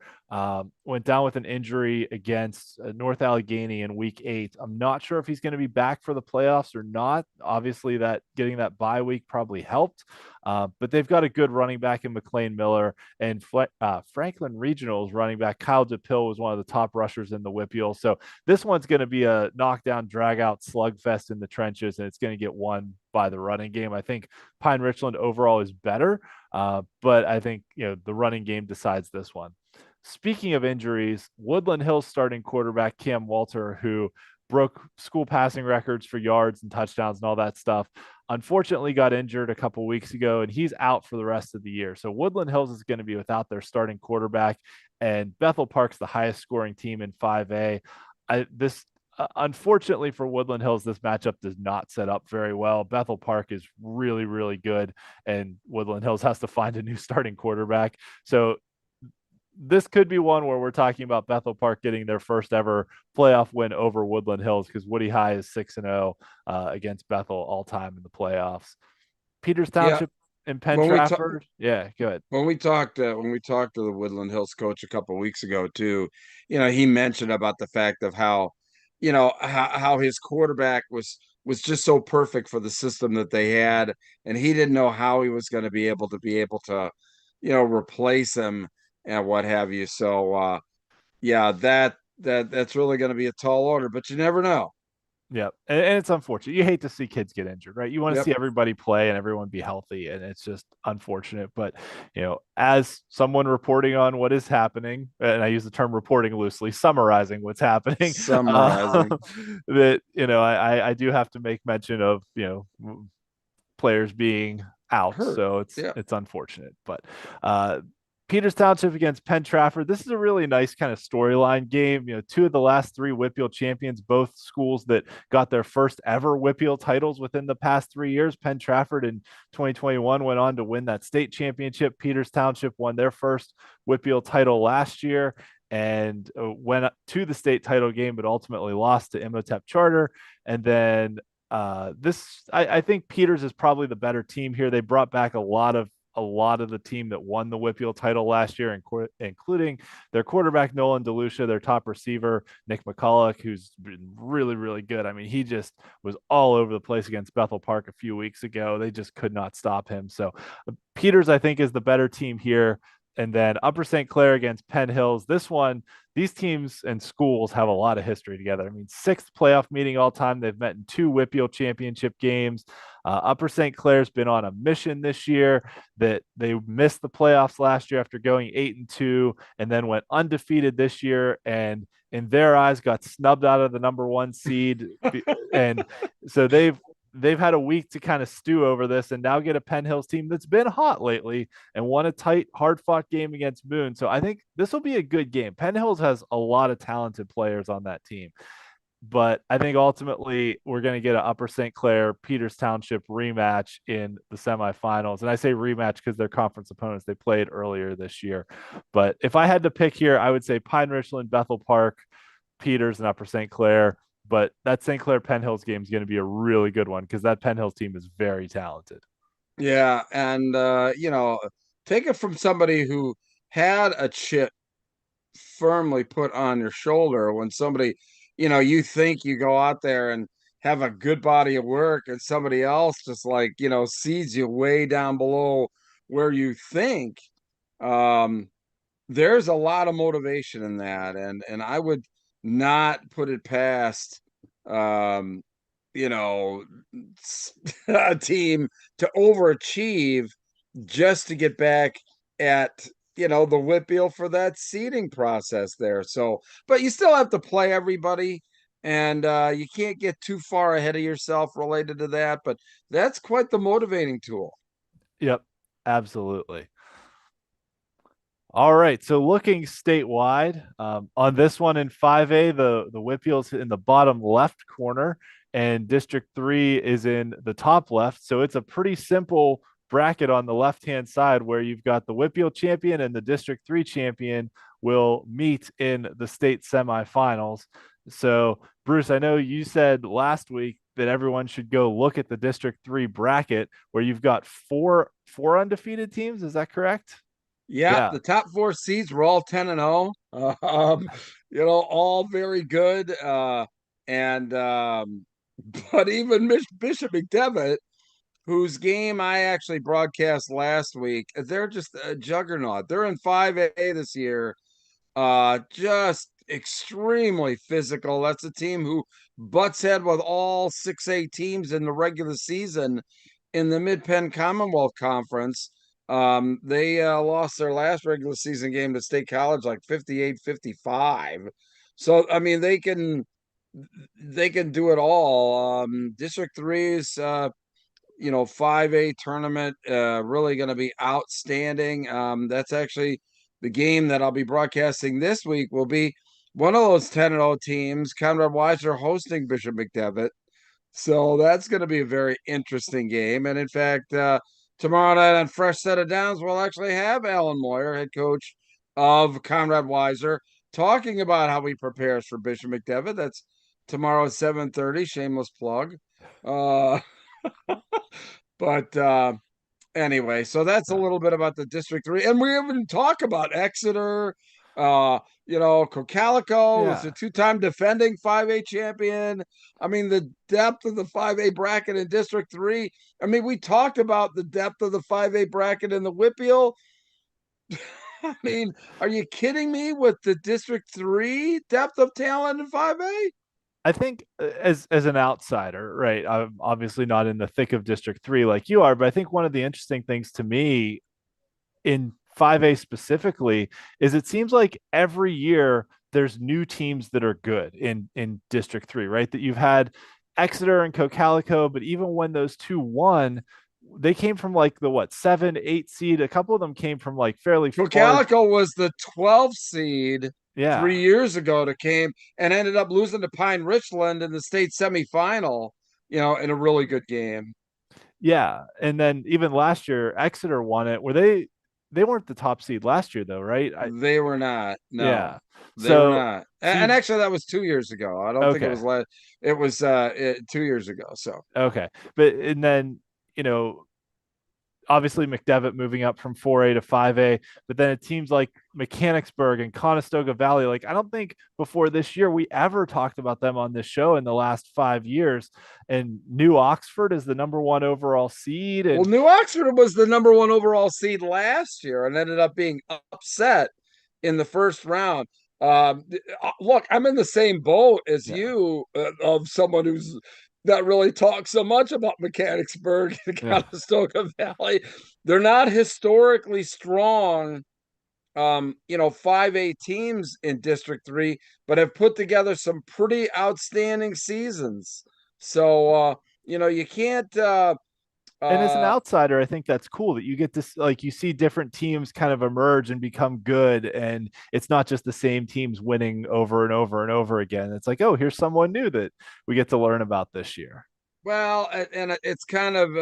went down with an injury against North Allegheny in week 8. I'm not sure if he's going to be back for the playoffs or not. Obviously, that getting that bye week probably helped. But they've got a good running back in McLean Miller, and Franklin Regional's running back Kyle DePill was one of the top rushers in the WPIAL. So this one's going to be a knockdown, drag-out slugfest in the trenches, and it's going to get won by the running game. I think Pine Richland overall is better, but I think the running game decides this one. Speaking of injuries, Woodland Hills starting quarterback Cam Walter, who broke school passing records for yards and touchdowns and all that stuff, unfortunately got injured a couple weeks ago, and he's out for the rest of the year. So Woodland Hills is going to be without their starting quarterback, and Bethel Park's the highest scoring team in 5A. Unfortunately for Woodland Hills, this matchup does not set up very well. Bethel Park is really, really good, and Woodland Hills has to find a new starting quarterback. So this could be one where we're talking about Bethel Park getting their first ever playoff win over Woodland Hills, because Woody High is 6-0 against Bethel all time in the playoffs. Peters Township and Penn Trafford. Yeah, good. When we talked to the Woodland Hills coach a couple of weeks ago too, he mentioned about the fact of how his quarterback was was just so perfect for the system that they had, and he didn't know how he was going to be able to, replace him and what have you. So yeah, that's really going to be a tall order, but you never know. Yeah, and it's unfortunate. You hate to see kids get injured, right? You want to Yep. see everybody play and everyone be healthy, and it's just unfortunate. But as someone reporting on what is happening, and I use the term reporting loosely, summarizing what's happening, Summarizing. that I do have to make mention of players being out, Hurt. so Yeah. it's unfortunate. But Peters Township against Penn Trafford. This is a really nice kind of storyline game. Two of the last three WPIAL champions, both schools that got their first ever WPIAL titles within the past 3 years. Penn Trafford in 2021 went on to win that state championship. Peters Township won their first WPIAL title last year and went to the state title game, but ultimately lost to Imhotep Charter. And then I think Peters is probably the better team here. They brought back a lot of the team that won the WPIAL title last year, including their quarterback Nolan DeLucia, their top receiver Nick McCulloch, who's been really, really good. I mean, he just was all over the place against Bethel Park a few weeks ago. They just could not stop him. So Peters, I think, is the better team here. And then Upper St. Clair against Penn Hills. These teams and schools have a lot of history together. I mean, sixth playoff meeting all time. They've met in two WPIAL championship games. Upper St. Clair's been on a mission this year that they missed the playoffs last year after going 8-2, and then went undefeated this year. And in their eyes, got snubbed out of the number one seed. And so they've had a week to kind of stew over this and now get a Penn Hills team that's been hot lately and won a tight, hard-fought game against Boone. So I think this will be a good game. Penn Hills has a lot of talented players on that team. But I think ultimately we're going to get an Upper St. Clair Peters Township rematch in the semifinals. And I say rematch because they're conference opponents. They played earlier this year. But if I had to pick here, I would say Pine Richland, Bethel Park, Peters, and Upper St. Clair. But that St. Clair Penn Hills game is going to be a really good one because that Penn Hills team is very talented. Yeah, and take it from somebody who had a chip firmly put on your shoulder when somebody, you think you go out there and have a good body of work and somebody else just like, sees you way down below where you think. Um, there's a lot of motivation in that, and I would not put it past um, you know, a team to overachieve just to get back at the WPIAL for that seeding process there. So, but you still have to play everybody, and you can't get too far ahead of yourself related to that. But that's quite the motivating tool. Yep, absolutely. All right, so looking statewide on this one in 5A, the WPIAL's in the bottom left corner, and District 3 is in the top left. So it's a pretty simple bracket on the left-hand side where you've got the WPIAL champion and the District 3 champion will meet in the state semifinals. So, Bruce, I know you said last week that everyone should go look at the District 3 bracket where you've got four undefeated teams. Is that correct? Yeah, Yeah. the top four seeds were all 10-0. All very good. And but even Bishop McDevitt, whose game I actually broadcast last week, they're just a juggernaut. They're in 5A this year. Just extremely physical. That's a team who butts head with all 6A teams in the regular season in the Mid-Penn Commonwealth Conference. They lost their last regular season game to State College like 58-55. So I mean they can do it all. District 3's 5A tournament really going to be outstanding. That's actually the game that I'll be broadcasting this week will be one of those 10-0 teams. Conrad Weiser hosting Bishop McDevitt. So that's going to be a very interesting game. And in fact, tomorrow night on Fresh Set of Downs, we'll actually have Alan Moyer, head coach of Conrad Weiser, talking about how he prepares for Bishop McDevitt. That's tomorrow at 7:30. Shameless plug. Uh, but anyway, so that's a little bit about the District 3. And we even talk about Exeter, Cocalico was a Yeah. two-time defending 5A champion. I mean, the depth of the 5A bracket in District 3. I mean, we talked about the depth of the 5A bracket in the WPIAL. I mean, are you kidding me with the District 3 depth of talent in 5A? I think as an outsider, right? I'm obviously not in the thick of District 3 like you are, but I think one of the interesting things to me in 5A specifically is it seems like every year there's new teams that are good in District 3, right? That you've had Exeter and Cocalico, but even when those two won, they came from like the what, 7, 8 seed. A couple of them came from like fairly far. Cocalico was the 12th seed Yeah. 3 years ago to came and ended up losing to Pine Richland in the state semifinal, in a really good game. Yeah. And then even last year, Exeter won it. They weren't the top seed last year though, right? They were not. No, Yeah. they were So not. so And you actually, that was 2 years ago. I don't think it okay. was last. It was 2 years ago. So Okay. But and then, you know, obviously McDevitt moving up from 4A to 5A, but then it seems like Mechanicsburg and Conestoga Valley, like I don't think before this year we ever talked about them on this show in the last 5 years. And New Oxford is the number one overall seed. well, And New Oxford was the number one overall seed last year and ended up being upset in the first round. Look, I'm in the same boat as yeah, you, of someone who's not really talked so much about Mechanicsburg and yeah. Conestoga Valley. They're not historically strong, 5A teams in District 3, but have put together some pretty outstanding seasons. So, you can't. And as an Uh, outsider, I think that's cool that you get to like you see different teams kind of emerge and become good, and it's not just the same teams winning over and over and over again. It's like, oh, here's someone new that we get to learn about this year. well, and it's kind of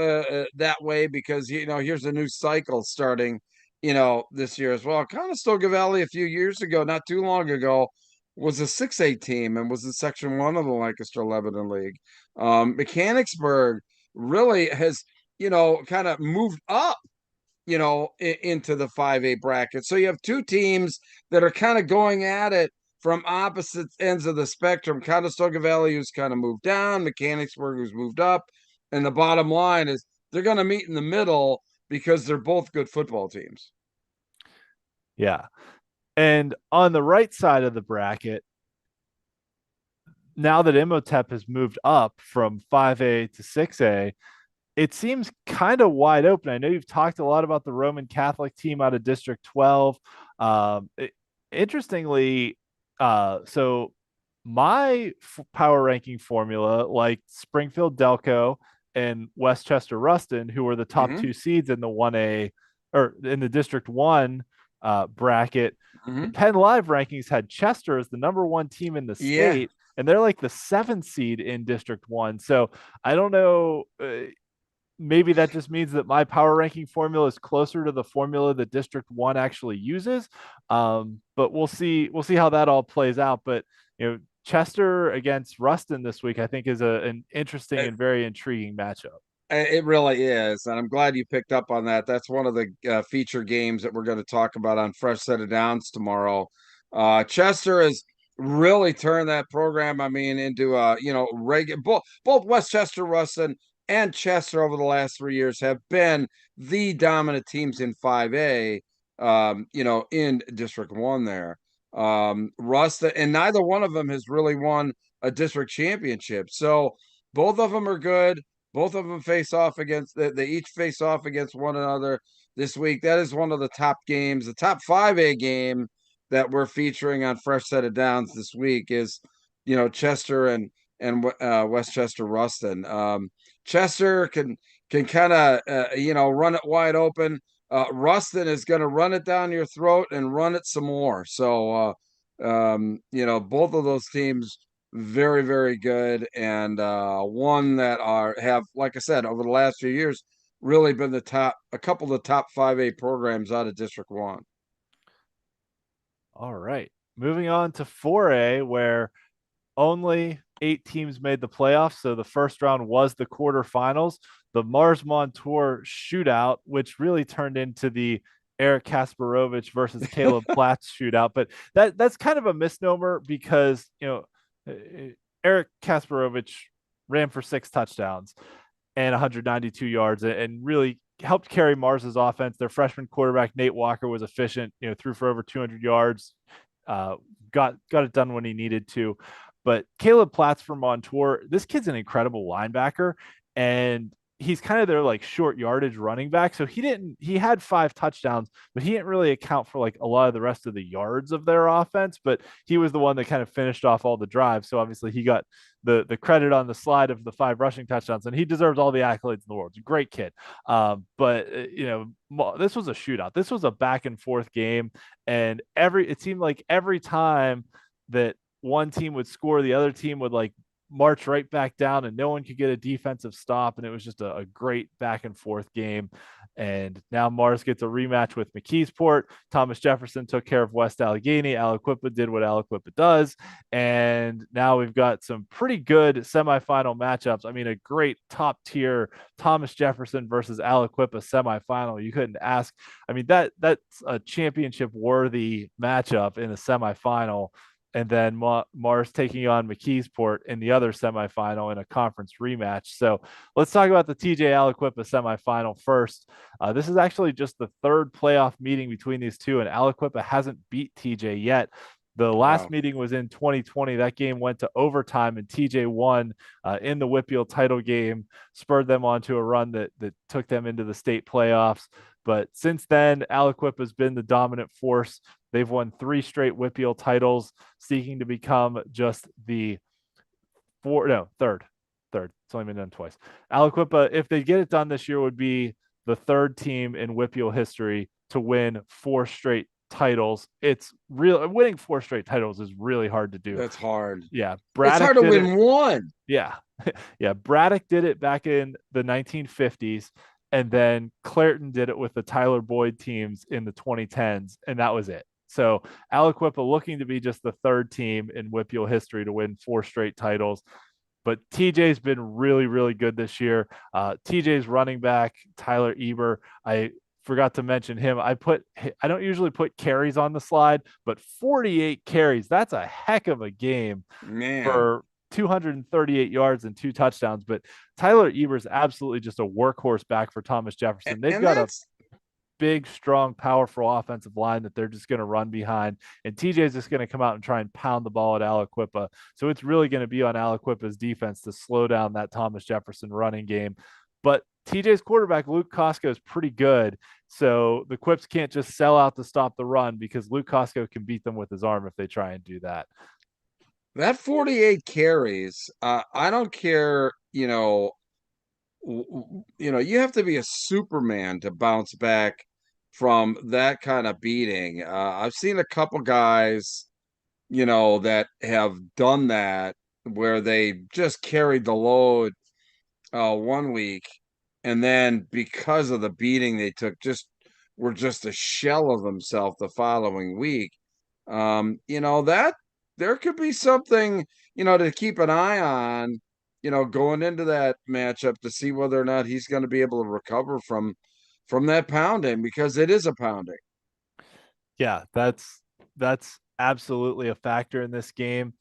that way because here's a new cycle starting, this year as well. Conestoga Valley a few years ago, not too long ago, was a 6A team and was in Section 1 of the Lancaster Lebanon League. Mechanicsburg really has, kind of moved up, into the 5A bracket. So you have two teams that are kind of going at it from opposite ends of the spectrum. Conestoga Valley, who's kind of moved down, Mechanicsburg, who's moved up. And the bottom line is they're going to meet in the middle because they're both good football teams. Yeah. And on the right side of the bracket, now that Imhotep has moved up from 5A to 6A, it seems kind of wide open. I know you've talked a lot about the Roman Catholic team out of District 12. Interestingly, so my power ranking formula, like Springfield Delco and Westchester Ruston, who were the top Mm-hmm. two seeds in the 1A or in the District 1 bracket, the Mm-hmm. Penn Live rankings had Chester as the number one team in the Yeah. state, and they're like the seventh seed in District 1. So I don't know. Maybe that just means that my power ranking formula is closer to the formula that District 1 actually uses. But we'll see. We'll see how that all plays out. But Chester against Ruston this week, I think, is an interesting and very intriguing matchup. It really is, and I'm glad you picked up on that. That's one of the feature games that we're going to talk about on Fresh Set of Downs tomorrow. Chester has really turned that program, I mean, into regular. Both Westchester Ruston and Chester over the last 3 years have been the dominant teams in 5A. In District 1 there. Ruston, and neither one of them has really won a district championship. So both of them are good. Both of them face off against they each face off against one another this week. That is one of the top games. The top 5A game that we're featuring on Fresh Set of Downs this week is, Chester and Westchester Ruston. Chester can kind of run it wide open. Ruston is going to run it down your throat and run it some more. So both of those teams very, very good, and one that have, like I said, over the last few years, really been a couple of the top 5A programs out of District 1. All right, moving on to 4A, where only 8 teams made the playoffs. So the first round was the quarterfinals, the Mars Montour shootout, which really turned into the Eric Kasperowicz versus Caleb Platts shootout, but that's kind of a misnomer because Eric Kasperowicz ran for 6 touchdowns and 192 yards and really helped carry Mars's offense. Their freshman quarterback Nate Walker was efficient, threw for over 200 yards, got it done when he needed to. But Caleb Platts from Montour, this kid's an incredible linebacker, and he's kind of their like short yardage running back. So he had 5 touchdowns, but he didn't really account for like a lot of the rest of the yards of their offense. But he was the one that kind of finished off all the drives. So obviously he got the credit on the slide of the 5 rushing touchdowns, and he deserves all the accolades in the world. He's a great kid. But this was a shootout. This was a back and forth game. And it seemed like every time that one team would score, the other team would like march right back down and no one could get a defensive stop. And it was just a great back and forth game. And now Mars gets a rematch with McKeesport. Thomas Jefferson took care of West Allegheny. Aliquippa did what Aliquippa does. And now we've got some pretty good semifinal matchups. I mean, a great top tier Thomas Jefferson versus Aliquippa semifinal. You couldn't ask. I mean, that's a championship worthy matchup in a semifinal. And then Mars taking on McKeesport in the other semifinal in a conference rematch. So let's talk about the TJ Aliquippa semifinal first. This is actually just the 3rd playoff meeting between these two, and Aliquippa hasn't beat TJ yet. The last meeting was in 2020. That game went to overtime, and TJ won in the WPIAL title game, spurred them onto a run that took them into the state playoffs. But since then, Aliquippa has been the dominant force. They've won 3 straight WPIAL titles, seeking to become just the third. It's only been done twice. Aliquippa, if they get it done this year, would be the 3rd team in WPIAL history to win 4 straight titles. It's real. Winning 4 straight titles is really hard to do. That's hard. Yeah. It's hard to win one. Yeah. Yeah. Braddock did it back in the 1950s. And then Clairton did it with the Tyler Boyd teams in the 2010s, and that was it. So Aliquippa looking to be just the 3rd team in WPIAL history to win 4 straight titles. But TJ's been really, really good this year. TJ's running back, Tyler Eber, I forgot to mention him. I don't usually put carries on the slide, but 48 carries, that's a heck of a game. Man. For 238 yards and 2 touchdowns. But Tyler Eber's absolutely just a workhorse back for Thomas Jefferson. They've got a big, strong, powerful offensive line that they're just going to run behind. And TJ's just going to come out and try and pound the ball at Aliquippa. So it's really going to be on Aliquippa's defense to slow down that Thomas Jefferson running game. But TJ's quarterback, Luke Costco, is pretty good. So the Quips can't just sell out to stop the run because Luke Costco can beat them with his arm if they try and do that. That 48 carries, I don't care, you have to be a Superman to bounce back from that kind of beating. I've seen a couple guys, that have done that where they just carried the load 1 week, and then because of the beating they took, were just a shell of themselves the following week. That there could be something, to keep an eye on, going into that matchup to see whether or not he's going to be able to recover from that pounding, because it is a pounding. Yeah, that's absolutely a factor in this game.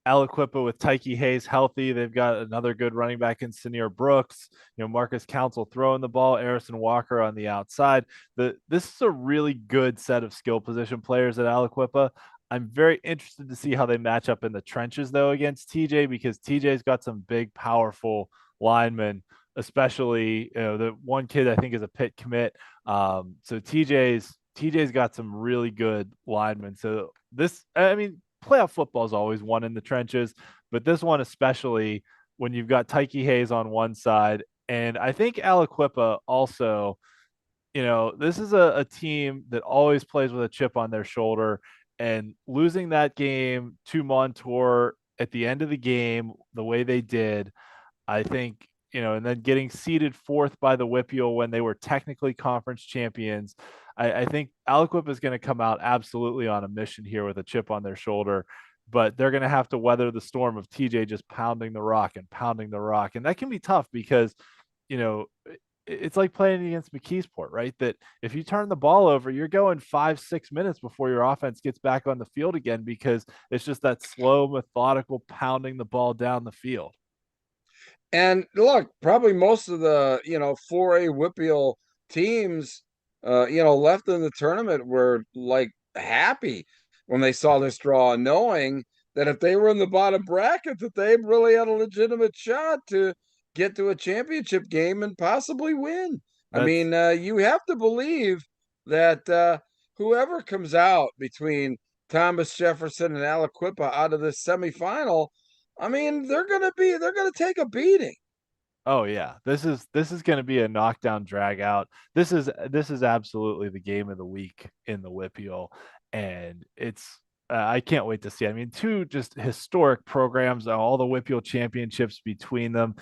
Aliquippa with Tyke Hayes healthy. They've got another good running back in Senior Brooks. Marcus Council throwing the ball, Harrison Walker on the outside. This is a really good set of skill position players at Aliquippa. I'm very interested to see how they match up in the trenches, though, against TJ, because TJ's got some big, powerful linemen, especially the one kid I think is a Pitt commit. So TJ's got some really good linemen. So playoff football is always won in the trenches, but this one especially when you've got Tyke Hayes on one side. And I think Aliquippa also, this is a team that always plays with a chip on their shoulder. And losing that game to Montour at the end of the game, the way they did, I think, and then getting seeded 4th by the WPIAL when they were technically conference champions, I think Aliquippa is going to come out absolutely on a mission here with a chip on their shoulder, but they're going to have to weather the storm of TJ just pounding the rock. And that can be tough because, it's like playing against McKeesport, right? That if you turn the ball over, you're going 5-6 minutes before your offense gets back on the field again, because it's just that slow, methodical pounding the ball down the field. And look, probably most of the 4A WPIAL teams, left in the tournament were like happy when they saw this draw, knowing that if they were in the bottom bracket, that they really had a legitimate shot to get to a championship game and possibly win. I That's mean, you have to believe that whoever comes out between Thomas Jefferson and Aliquippa out of this semifinal, I mean, they're gonna take a beating. Oh yeah, this is going to be a knockdown drag out. This is absolutely the game of the week in the WPIAL, and it's I can't wait to see. I mean, two just historic programs, all the WPIAL championships between them.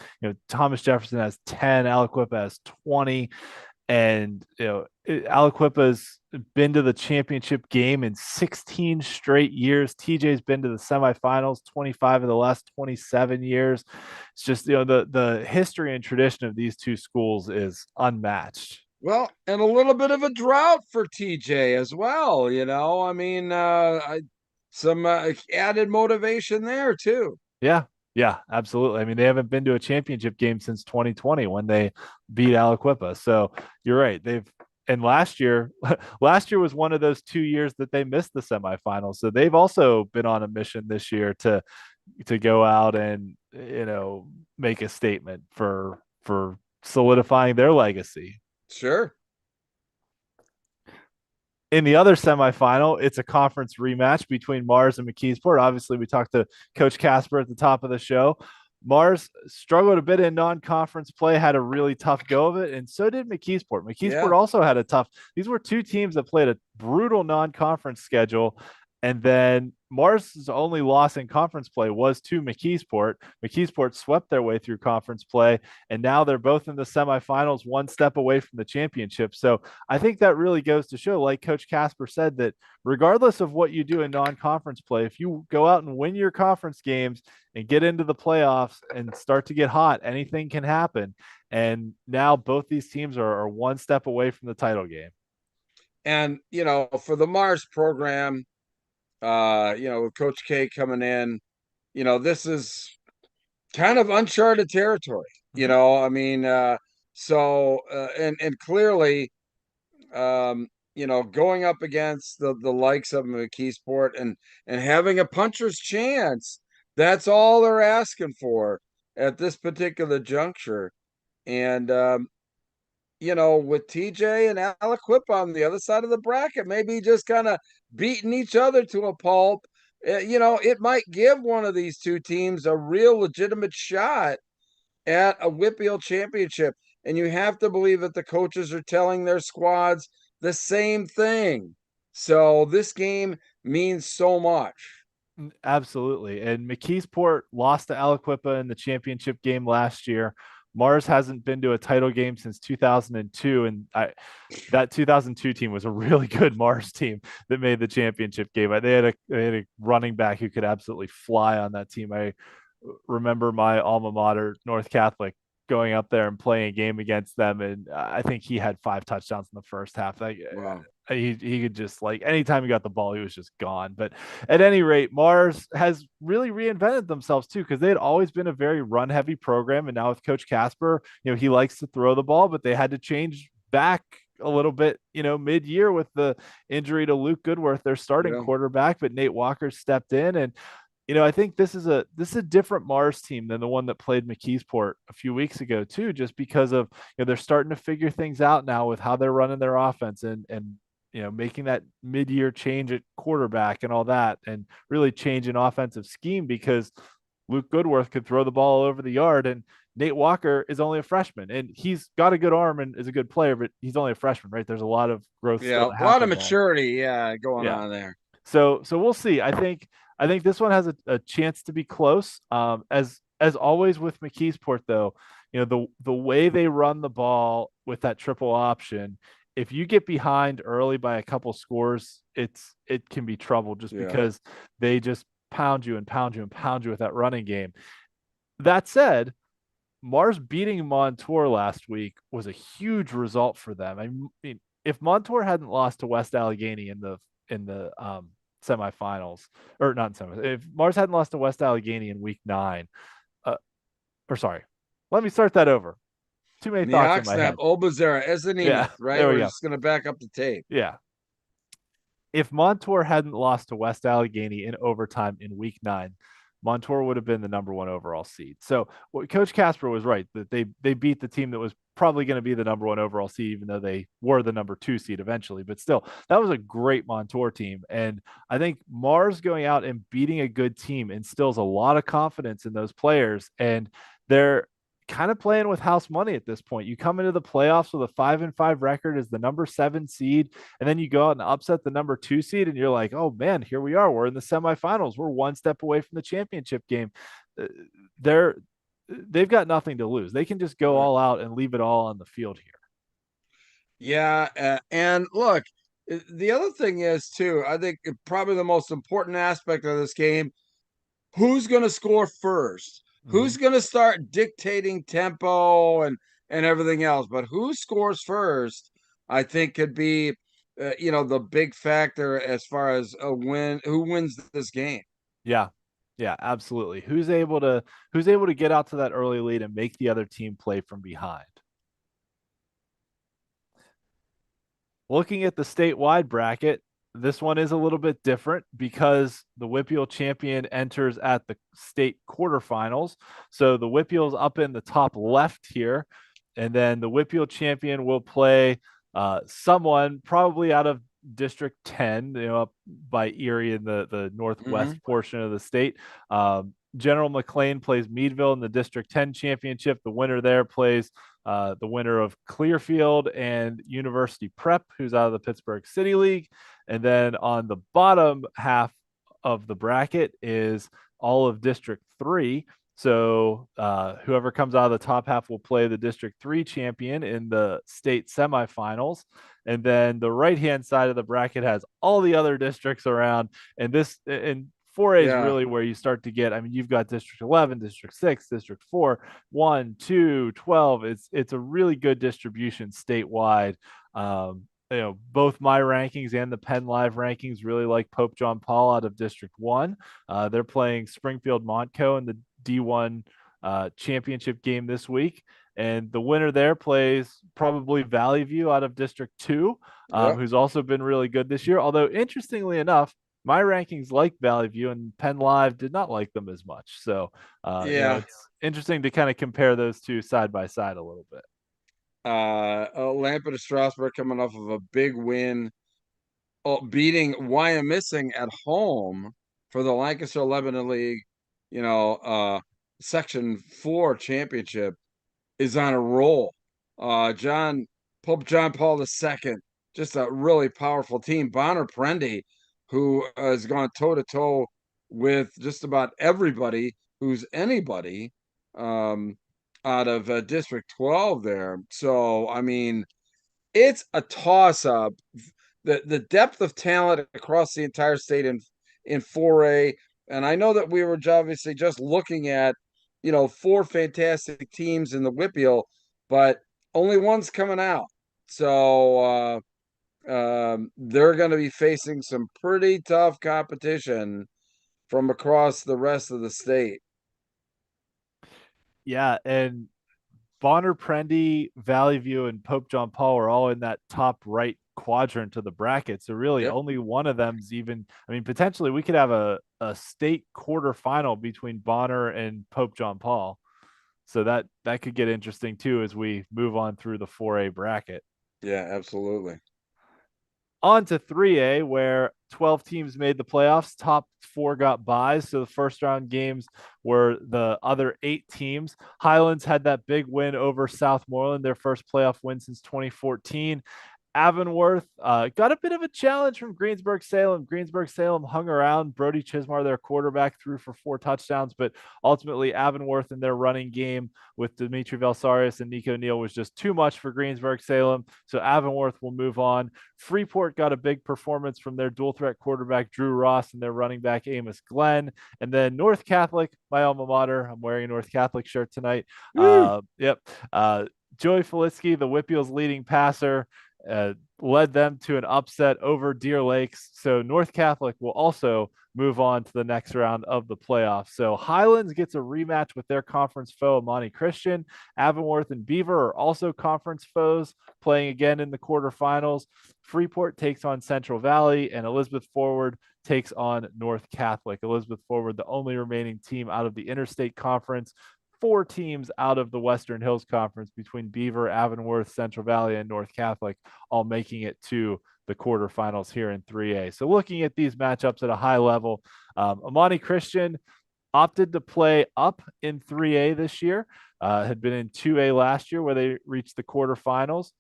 Thomas Jefferson has 10, Aliquippa has 20. And Aliquippa's been to the championship game in 16 straight years. TJ's been to the semifinals 25 of the last 27 years. It's just the history and tradition of these two schools is unmatched. Well, and a little bit of a drought for TJ as well. I mean, some added motivation there too. Yeah, yeah, absolutely. I mean, they haven't been to a championship game since 2020 when they beat Aliquippa. So you're right. And last year, last year was one of those 2 years that they missed the semifinals. So they've also been on a mission this year to go out and make a statement for solidifying their legacy. Sure. In the other semifinal, it's a conference rematch between Mars and McKeesport. Obviously, we talked to Coach Casper at the top of the show. Mars struggled a bit in non-conference play, had a really tough go of it, and so did McKeesport. McKeesport also had a tough. These were two teams that played a brutal non-conference schedule, and then Mars's only loss in conference play was to McKeesport. McKeesport swept their way through conference play, and now they're both in the semifinals, one step away from the championship. So I think that really goes to show, like Coach Casper said, that regardless of what you do in non-conference play, if you go out and win your conference games and get into the playoffs and start to get hot, anything can happen. And now both these teams are one step away from the title game. And for the Mars program, with Coach K coming in, this is kind of uncharted territory. I mean, and clearly, going up against the likes of McKeesport and having a puncher's chance, that's all they're asking for at this particular juncture. And with TJ and Aliquip on the other side of the bracket, maybe just kind of beating each other to a pulp, it might give one of these two teams a real legitimate shot at a WPIAL championship. And you have to believe that the coaches are telling their squads the same thing. So this game means so much. Absolutely. And McKeesport lost to Aliquippa in the championship game last year. Mars hasn't been to a title game since 2002, and that 2002 team was a really good Mars team that made the championship game. They had a running back who could absolutely fly on that team. I remember my alma mater, North Catholic, going up there and playing a game against them, and I think he had 5 touchdowns in the first half. Wow. He could just, like, anytime he got the ball, he was just gone. But at any rate, Mars has really reinvented themselves too, because they had always been a very run heavy program, and now with Coach Casper, he likes to throw the ball, but they had to change back a little bit, mid year with the injury to Luke Goodworth, their starting quarterback, but Nate Walker stepped in. And I think this is a different Mars team than the one that played McKeesport a few weeks ago too, just because of they're starting to figure things out now with how they're running their offense and making that mid-year change at quarterback and all that, and really change an offensive scheme, because Luke Goodworth could throw the ball all over the yard, and Nate Walker is only a freshman, and he's got a good arm and is a good player, but he's only a freshman, right? There's a lot of growth. Yeah, a lot of maturity, going on there. So we'll see. I think this one has a chance to be close. As always with McKeesport, though, the way they run the ball with that triple option, if you get behind early by a couple scores, it can be trouble, just because they just pound you and pound you and pound you with that running game. That said, Mars beating Montour last week was a huge result for them. I mean, if Montour hadn't lost to West Allegheny in the semifinals, or not in semifinals, if Mars hadn't lost to West Allegheny in week 9, or sorry, let me start that over. Too many And the thoughts in my Oxnard, head. Obazera, Yeah, Ezenemeth, right? there we We're go. just going to back up the tape. Yeah. If Montour hadn't lost to West Allegheny in overtime in week 9, Montour would have been the number 1 overall seed. So Coach Casper was right that they beat the team that was probably going to be the number 1 overall seed, even though they were the number 2 seed eventually. But still, that was a great Montour team. And I think Mars going out and beating a good team instills a lot of confidence in those players. And they're kind of playing with house money at this point. You come into the playoffs with a 5-5 record as the number 7 seed, and then you go out and upset the number 2 seed, and you're like, oh man, here we are. We're in the semifinals. We're 1 step away from the championship game. They're they've got nothing to lose. They can just go all out and leave it all on the field here. Yeah, and look, the other thing is too, I think probably the most important aspect of this game, who's going to score first? Who's going to start dictating tempo and everything else? But who scores first, I think, could be, the big factor as far as who wins this game. Yeah. Yeah, absolutely. Who's able to get out to that early lead and make the other team play from behind? Looking at the statewide bracket, this one is a little bit different because the WPIAL champion enters at the state quarterfinals. So the WPIAL's up in the top left here, and then the WPIAL champion will play someone probably out of District 10, up by Erie in the northwest portion of the state. General McLean plays Meadville in the District 10 championship. The winner there plays the winner of Clearfield and University Prep, who's out of the Pittsburgh City League. And then on the bottom half of the bracket is all of District 3. So whoever comes out of the top half will play the District 3 champion in the state semifinals. And then the right-hand side of the bracket has all the other districts around. And 4A is really where you start to get, I mean, you've got District 11, District 6, District 4, 1, 2, 12. It's a really good distribution statewide. Both my rankings and the Penn Live rankings really like Pope John Paul out of District 1. They're playing Springfield Montco in the D1 championship game this week. And the winner there plays probably Valley View out of District 2, who's also been really good this year. Although, interestingly enough, my rankings like Valley View and Penn Live did not like them as much. So, it's interesting to kind of compare those two side by side a little bit. Lampeter Strasburg coming off of a big win, beating Wyomissing at home for the Lancaster Lebanon League, Section 4 championship, is on a roll. Pope John Paul II, just a really powerful team. Bonner Prendy, who has gone toe to toe with just about everybody who's anybody out of District 12 there. So, I mean, it's a toss up. The depth of talent across the entire state in 4A. And I know that we were obviously just looking at, 4 fantastic teams in the WPIAL, but only one's coming out. So they're going to be facing some pretty tough competition from across the rest of the state. Yeah, and Bonner Prendy, Valley View, and Pope John Paul are all in that top right quadrant of the bracket. So really only one of them's even, I mean, potentially we could have a state quarterfinal between Bonner and Pope John Paul. So that could get interesting too as we move on through the 4A bracket. Yeah, absolutely. On to 3A, where 12 teams made the playoffs. Top 4 got byes. So the first round games were the other 8 teams. Highlands had that big win over Southmoreland, their first playoff win since 2014. Avonworth got a bit of a challenge from Greensburg-Salem. Greensburg-Salem hung around. Brody Chismar, their quarterback, threw for 4 touchdowns, but ultimately Avonworth in their running game with Dimitri Velsarius and Nico Neal was just too much for Greensburg-Salem. So Avonworth will move on. Freeport got a big performance from their dual threat quarterback, Drew Ross, and their running back, Amos Glenn. And then North Catholic, my alma mater. I'm wearing a North Catholic shirt tonight. Yep. Joey Felitsky, the WPIAL's leading passer, led them to an upset over Deer Lakes. So North Catholic will also move on to the next round of the playoffs. So Highlands gets a rematch with their conference foe, Amani Christian. Avonworth and Beaver are also conference foes, playing again in the quarterfinals. Freeport takes on Central Valley, and Elizabeth Forward takes on North Catholic. Elizabeth Forward, the only remaining team out of the Interstate Conference. 4 teams out of the Western Hills Conference between Beaver, Avonworth, Central Valley, and North Catholic, all making it to the quarterfinals here in 3A. So looking at these matchups at a high level, Amani Christian opted to play up in 3A this year, had been in 2A last year where they reached the quarterfinals.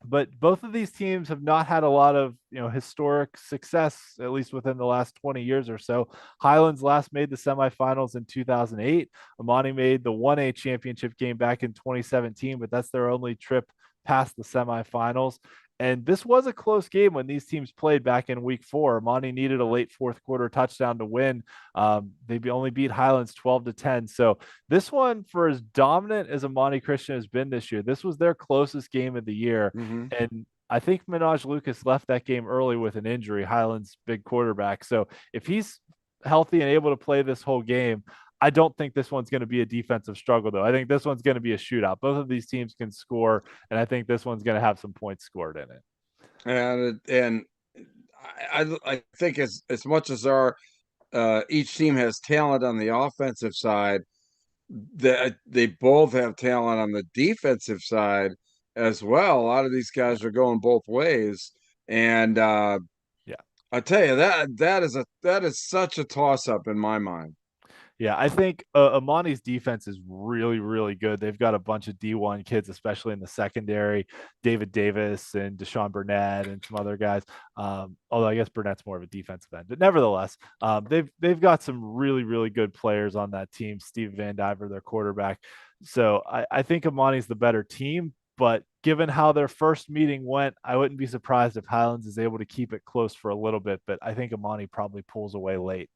But both of these teams have not had a lot of historic success, at least within the last 20 years or so. Highlands last made the semifinals in 2008. Amani made the 1A championship game back in 2017, but that's their only trip past the semifinals. And this was a close game when these teams played back in week 4. Amani needed a late fourth quarter touchdown to win. They only beat Highlands 12-10. So this one, for as dominant as Amani Christian has been this year, this was their closest game of the year. Mm-hmm. And I think Minaj Lucas left that game early with an injury, Highlands' big quarterback. So if he's healthy and able to play this whole game, I don't think this one's going to be a defensive struggle, though. I think this one's going to be a shootout. Both of these teams can score, and I think this one's going to have some points scored in it. And I think as much as each team has talent on the offensive side, that they both have talent on the defensive side as well. A lot of these guys are going both ways, and yeah, I tell you that is such a toss up in my mind. Yeah, I think Amani's defense is really, really good. They've got a bunch of D1 kids, especially in the secondary, David Davis and Deshaun Burnett and some other guys. Although I guess Burnett's more of a defensive end, but nevertheless, they've got some really, really good players on that team. Steve Van Diver, their quarterback. So I think Amani's the better team. But given how their first meeting went, I wouldn't be surprised if Highlands is able to keep it close for a little bit. But I think Amani probably pulls away late.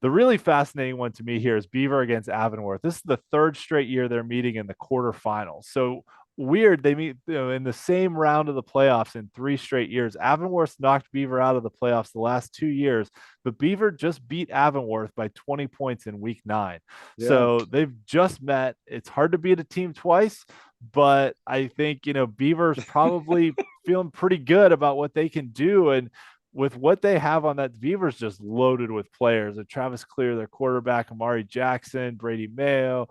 The really fascinating one to me here is Beaver against Avonworth. This is the 3rd straight year they're meeting in the quarterfinals. So weird, they meet in the same round of the playoffs in 3 straight years. Avonworth knocked Beaver out of the playoffs the last 2 years, but Beaver just beat Avonworth by 20 points in week 9. Yeah. So they've just met. It's hard to beat a team twice, but I think Beaver's probably feeling pretty good about what they can do. And with what they have on that, Beaver's just loaded with players. Travis Clear, their quarterback, Amari Jackson, Brady Mayo.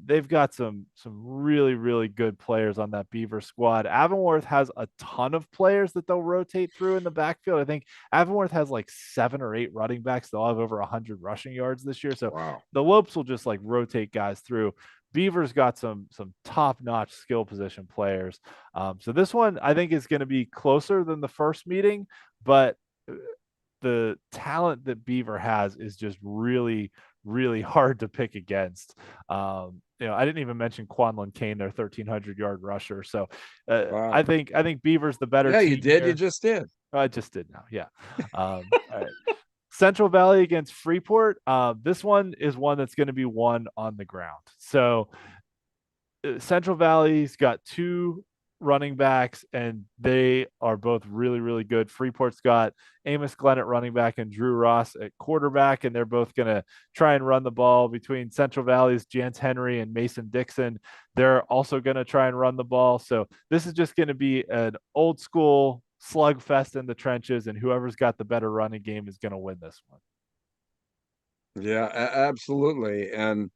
They've got some really, really good players on that Beaver squad. Avonworth has a ton of players that they'll rotate through in the backfield. I think Avonworth has like 7 or 8 running backs. They'll have over 100 rushing yards this year. So wow. The Lopes will just like rotate guys through. Beaver's got some top-notch skill position players. So this one I think is going to be closer than the first meeting, but the talent that Beaver has is just really, really hard to pick against. I didn't even mention Quanlon Kane, their 1,300-yard rusher. So wow. I think Beaver's the better team. Yeah, you did. Here. You just did. I just did now. Yeah. All right. Central Valley against Freeport. This one is one that's going to be won on the ground. So Central Valley's got 2 running backs, and they are both really, really good. Freeport's got Amos Glenn at running back and Drew Ross at quarterback, and they're both going to try and run the ball. Between Central Valley's Jance Henry and Mason Dixon, they're also going to try and run the ball. So this is just going to be an old school slugfest in the trenches, and whoever's got the better running game is going to win this one. Yeah, absolutely. And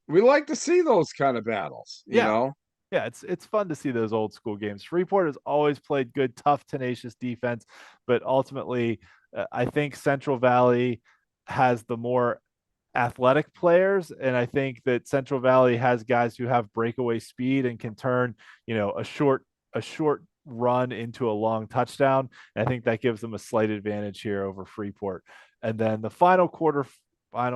we like to see those kind of battles, you know? Yeah, it's fun to see those old school games. Freeport has always played good, tough, tenacious defense, but ultimately, I think Central Valley has the more athletic players, and I think that Central Valley has guys who have breakaway speed and can turn, a short run into a long touchdown. And I think that gives them a slight advantage here over Freeport. And then the final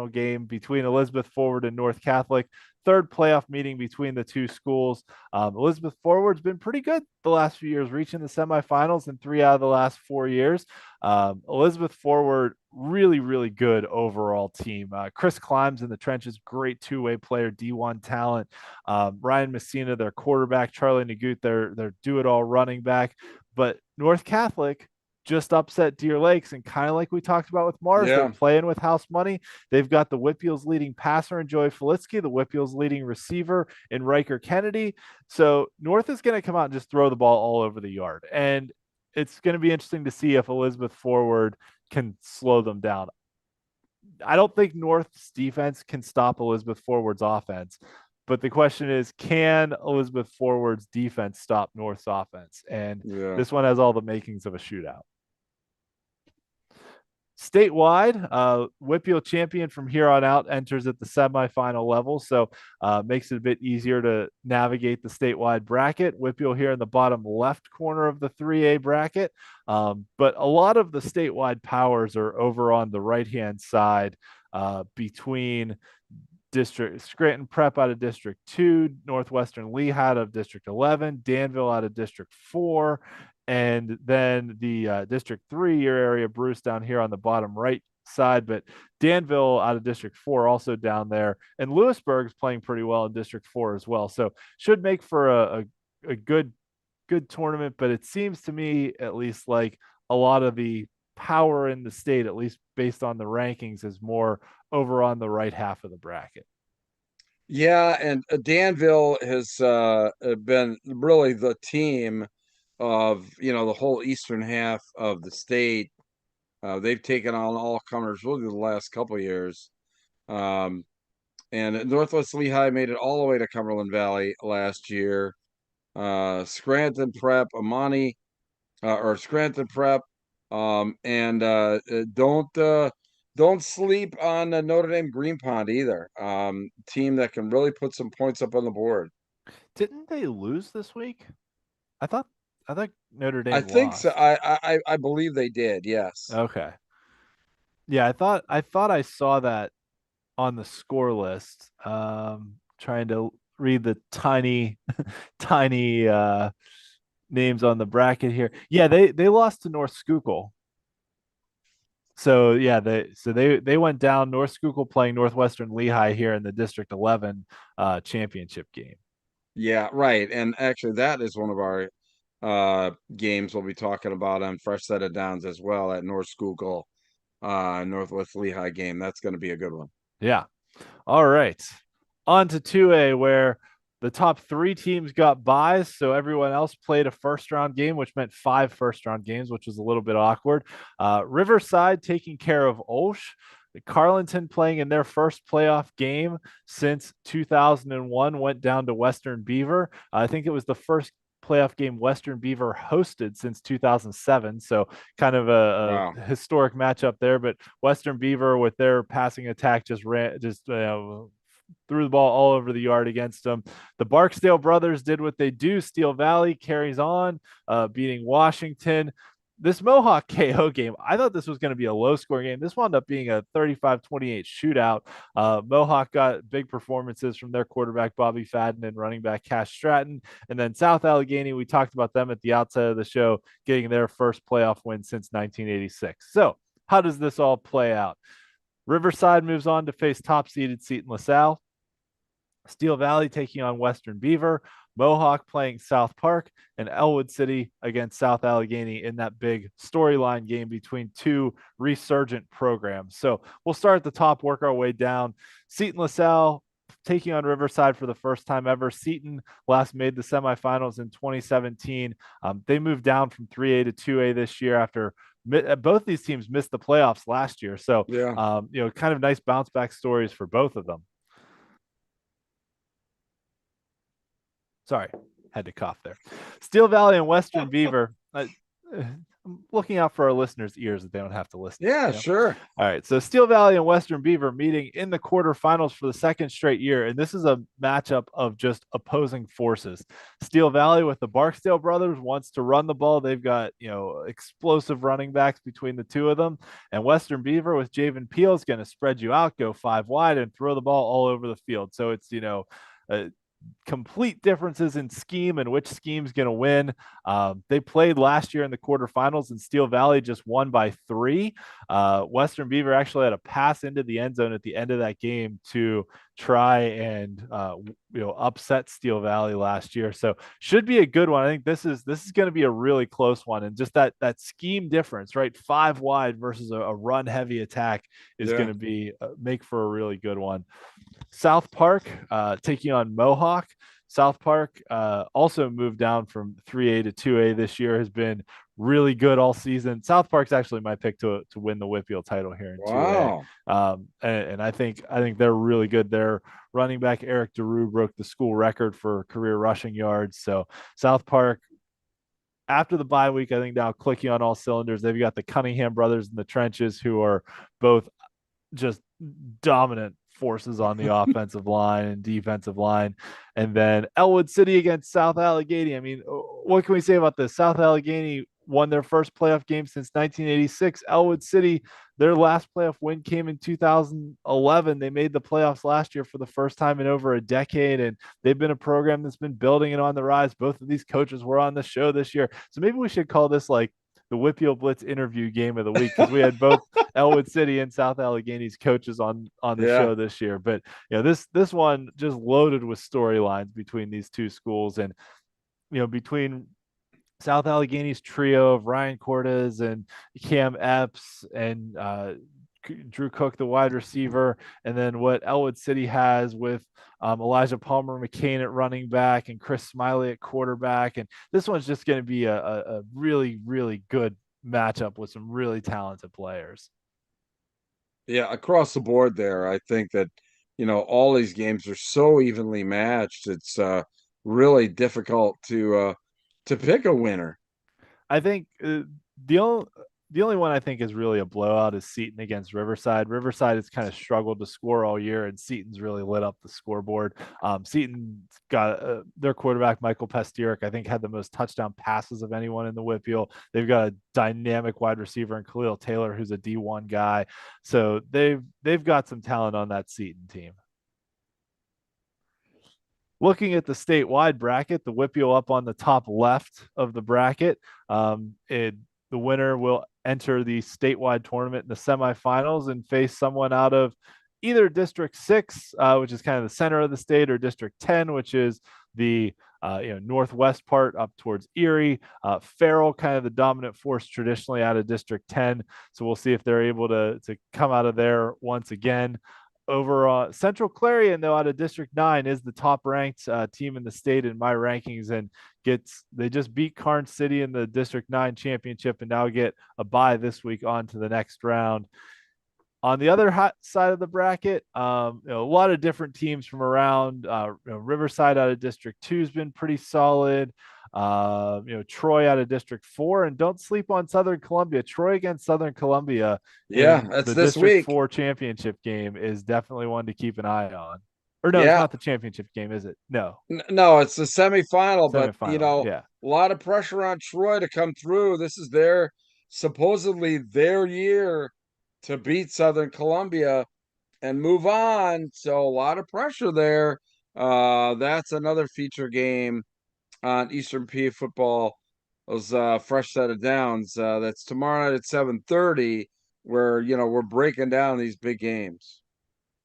game between Elizabeth Forward and North Catholic, third playoff meeting between the two schools. Elizabeth Forward's been pretty good the last few years, reaching the semifinals in 3 out of the last 4 years. Elizabeth Forward, really, really good overall team. Chris Climbs in the trenches, great two-way player, D1 talent. Ryan Messina, their quarterback, Charlie Nagut, their do-it-all running back. But North Catholic just upset Deer Lakes, and kind of like we talked about with Mars, they're playing with house money. They've got the WPIAL's leading passer in Joey Felitsky, the WPIAL's leading receiver in Riker Kennedy. So North is going to come out and just throw the ball all over the yard. And it's going to be interesting to see if Elizabeth Forward can slow them down. I don't think North's defense can stop Elizabeth Forward's offense. But the question is, can Elizabeth Forward's defense stop North's offense? And this one has all the makings of a shootout. Statewide, WPIAL champion from here on out enters at the semifinal level, so makes it a bit easier to navigate the statewide bracket. WPIAL here in the bottom left corner of the 3A bracket, but a lot of the statewide powers are over on the right-hand side between District Scranton Prep out of District 2, Northwestern Lehigh out of District 11, Danville out of District 4, and then the District 3, your area, Bruce, down here on the bottom right side. But Danville out of District 4 also down there. And Lewisburg's playing pretty well in District 4 as well. So should make for a good tournament. But it seems to me, at least, like a lot of the power in the state, at least based on the rankings, is more over on the right half of the bracket. Yeah, and Danville has been really the team of, the whole eastern half of the state. They've taken on all comers really the last couple of years. And Northwest Lehigh made it all the way to Cumberland Valley last year. Scranton Prep, Scranton Prep, and don't sleep on Notre Dame Green Pond either. Team that can really put some points up on the board. Didn't they lose this week? I thought Notre Dame lost. think so. I believe they did. Yes. Okay. Yeah, I thought I saw that on the score list. Trying to read the tiny names on the bracket here. Yeah, they lost to North Schuylkill. So yeah, they went down. North Schuylkill playing Northwestern Lehigh here in the District 11 championship game. Yeah, right. And actually, that is one of our games we'll be talking about on Fresh Set of Downs as well, at North Schuylkill, Northwest Lehigh game. That's going to be a good one. Yeah. All right. On to 2A, where the top 3 teams got byes, so everyone else played a first-round game, which meant 5 first-round games, which was a little bit awkward. Riverside taking care of Olsh. Carleton playing in their first playoff game since 2001 went down to Western Beaver. I think it was the first playoff game Western Beaver hosted since 2007. So kind of a historic matchup there. But Western Beaver, with their passing attack, just threw the ball all over the yard against them. The Barksdale brothers did what they do. Steel Valley carries on, beating Washington. This Mohawk KO game, I thought this was going to be a low-scoring game. This wound up being a 35-28 shootout. Mohawk got big performances from their quarterback, Bobby Fadden, and running back Cash Stratton. And then South Allegheny, we talked about them at the outset of the show, getting their first playoff win since 1986. So how does this all play out? Riverside moves on to face top-seeded Seton LaSalle. Steel Valley taking on Western Beaver. Mohawk playing South Park, and Elwood City against South Allegheny in that big storyline game between 2 resurgent programs. So we'll start at the top, work our way down. Seton LaSalle taking on Riverside for the first time ever. Seton last made the semifinals in 2017. They moved down from 3A to 2A this year after both these teams missed the playoffs last year. So, kind of nice bounce back stories for both of them. Sorry, had to cough there. Steel Valley and Western Beaver. looking out for our listeners' ears that they don't have to listen. Yeah, sure. All right. So Steel Valley and Western Beaver meeting in the quarterfinals for the second straight year. And this is a matchup of just opposing forces. Steel Valley with the Barksdale brothers wants to run the ball. They've got, explosive running backs between the two of them. And Western Beaver with Javen Peel is going to spread you out, go 5 wide, and throw the ball all over the field. So it's, complete differences in scheme and which scheme's going to win. They played last year in the quarterfinals, and Steel Valley just won by 3. Western Beaver actually had a pass into the end zone at the end of that game to try and upset Steel Valley last year. So should be a good one. I think this is going to be a really close one, and just that scheme difference, right? 5 wide versus a run heavy attack is going to be make for a really good one. South Park taking on Mohawk. South Park also moved down from 3A to 2A this year, has been really good all season. South Park's actually my pick to win the WPIAL title here in 2A. And I think they're really good. Their running back Eric DeRue broke the school record for career rushing yards. So South Park, after the bye week, I think now clicking on all cylinders. They've got the Cunningham brothers in the trenches, who are both just dominant forces on the offensive line and defensive line. And then Elwood City against South Allegheny. I mean, what can we say about this? South Allegheny won their first playoff game since 1986. Elwood City, their last playoff win came in 2011. They made the playoffs last year for the first time in over a decade, and they've been a program that's been building and on the rise. Both of these coaches were on the show this year. So maybe we should call this like the WPIAL Blitz interview game of the week, because we had both Elwood City and South Allegheny's coaches on the show this year. But this one just loaded with storylines between these two schools, and between South Allegheny's trio of Ryan Cortez and Cam Epps and Drew Cook, the wide receiver, and then what Elwood City has with Elijah Palmer McCain at running back and Chris Smiley at quarterback. And this one's just going to be a really, really good matchup with some really talented players. Yeah, across the board there, I think that, all these games are so evenly matched. It's really difficult to pick a winner. I think the only one I think is really a blowout is Seton against Riverside. Riverside has kind of struggled to score all year, and Seton's really lit up the scoreboard. Seton's got their quarterback, Michael Pestieric, I think had the most touchdown passes of anyone in the WPIAL. They've got a dynamic wide receiver in Khalil Taylor, who's a D1 guy. So they've got some talent on that Seton team. Looking at the statewide bracket, the WPIAL up on the top left of the bracket. The winner will enter the statewide tournament in the semifinals and face someone out of either District 6, which is kind of the center of the state, or District 10, which is the northwest part up towards Erie. Farrell, kind of the dominant force traditionally out of District 10. So we'll see if they're able to come out of there once again. Over Central Clarion, though, out of District 9, is the top ranked team in the state in my rankings, and they just beat Karnes City in the District 9 championship and now get a bye this week on to the next round. On the other side of the bracket, a lot of different teams from around. Riverside out of District 2 has been pretty solid. Troy out of District 4, and don't sleep on Southern Columbia. Troy against Southern Columbia. Yeah, that's the this District week. 4 championship game is definitely one to keep an eye on. Or no, it's not the championship game, is it? No, it's the semifinal. But a lot of pressure on Troy to come through. This is supposedly their year to beat Southern Columbia and move on. So a lot of pressure there. That's another feature game on Eastern PA football. Those fresh set of downs. That's tomorrow night at 7:30, where we're breaking down these big games.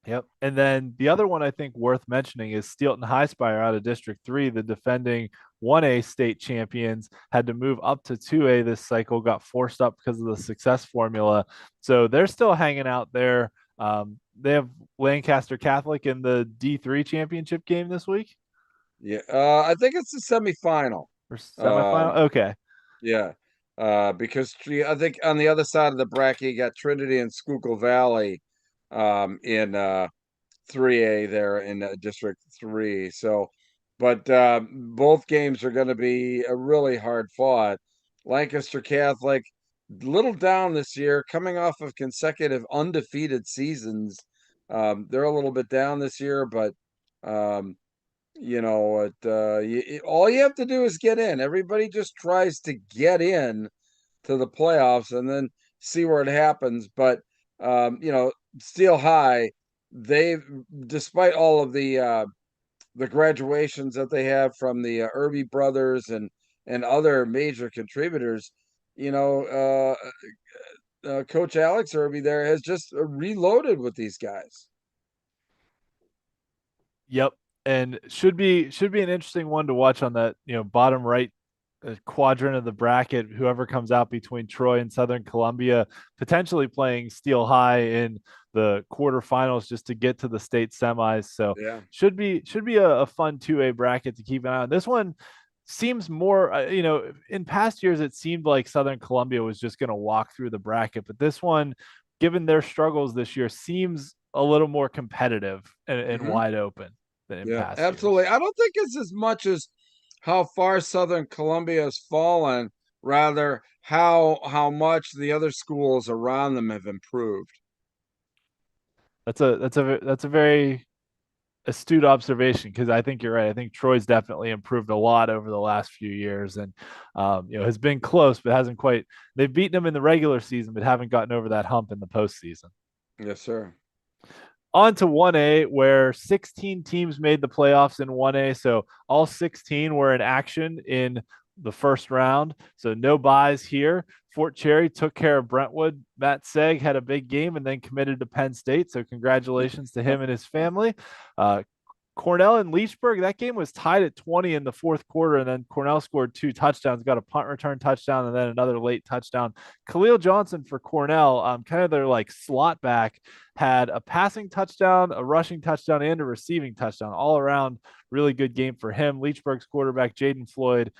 Yep. And then the other one I think worth mentioning is Steelton Highspire out of District 3, the defending 1A state champions, had to move up to 2A this cycle, got forced up because of the success formula. So they're still hanging out there. They have Lancaster Catholic in the D3 championship game this week. Yeah, I think it's the semifinal. Or semifinal? Okay. Yeah, because I think on the other side of the bracket, you got Trinity and Schuylkill Valley in 3A there in District 3. So, but both games are going to be really hard fought. Lancaster Catholic, little down this year, coming off of consecutive undefeated seasons. They're a little bit down this year, but um, all you have to do is get in. Everybody just tries to get in to the playoffs and then see where it happens. But Steel High, they've despite all of the graduations that they have from the Irby brothers and other major contributors, you know, Coach Alex Irby there has just reloaded with these guys. Yep, and should be an interesting one to watch on that bottom right quadrant of the bracket. Whoever comes out between Troy and Southern Columbia, potentially playing Steel High in the quarterfinals just to get to the state semis. So Yeah, should be a fun 2A bracket to keep an eye on. This one seems more, in past years it seemed like Southern Columbia was just going to walk through the bracket, but this one, given their struggles this year, seems a little more competitive and wide open than in yeah, past absolutely. years. I don't think it's as much as how far Southern Columbia has fallen, rather how much the other schools around them have improved. That's a very astute observation, because I think you're right. I think Troy's definitely improved a lot over the last few years, and has been close, but hasn't quite. They've beaten them in the regular season, but haven't gotten over that hump in the postseason. Yes, sir. On to 1A, where 16 teams made the playoffs in 1A. So all 16 were in action in the first round. So no buys here. Fort Cherry took care of Brentwood. Matt Seg had a big game and then committed to Penn State. So congratulations to him and his family. Cornell and Leechburg, that game was tied at 20 in the fourth quarter, and then Cornell scored 2 touchdowns, got a punt return touchdown, and then another late touchdown. Khalil Johnson for Cornell, kind of their like slot back, had a passing touchdown, a rushing touchdown, and a receiving touchdown. All around, really good game for him. Leechburg's quarterback, Jaden Floyd,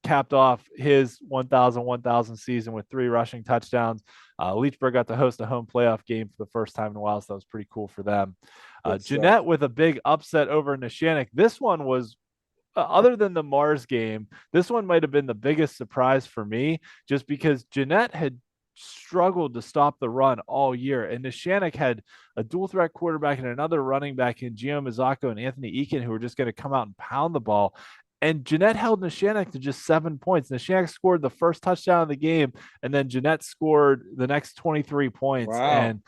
capped off his 1,000 season with 3 rushing touchdowns. Leechburg got to host a home playoff game for the first time in a while, so that was pretty cool for them. Jeanette with a big upset over Neshannock. This one was, other than the Mars game, this one might have been the biggest surprise for me, just because Jeanette had struggled to stop the run all year, and Neshannock had a dual threat quarterback and another running back in Gio Mazzocco and Anthony Eakin, who were just going to come out and pound the ball. And Jeanette held Neshannock to just 7 points. Neshannock scored the first touchdown of the game, and then Jeanette scored the next 23 points. Wow. And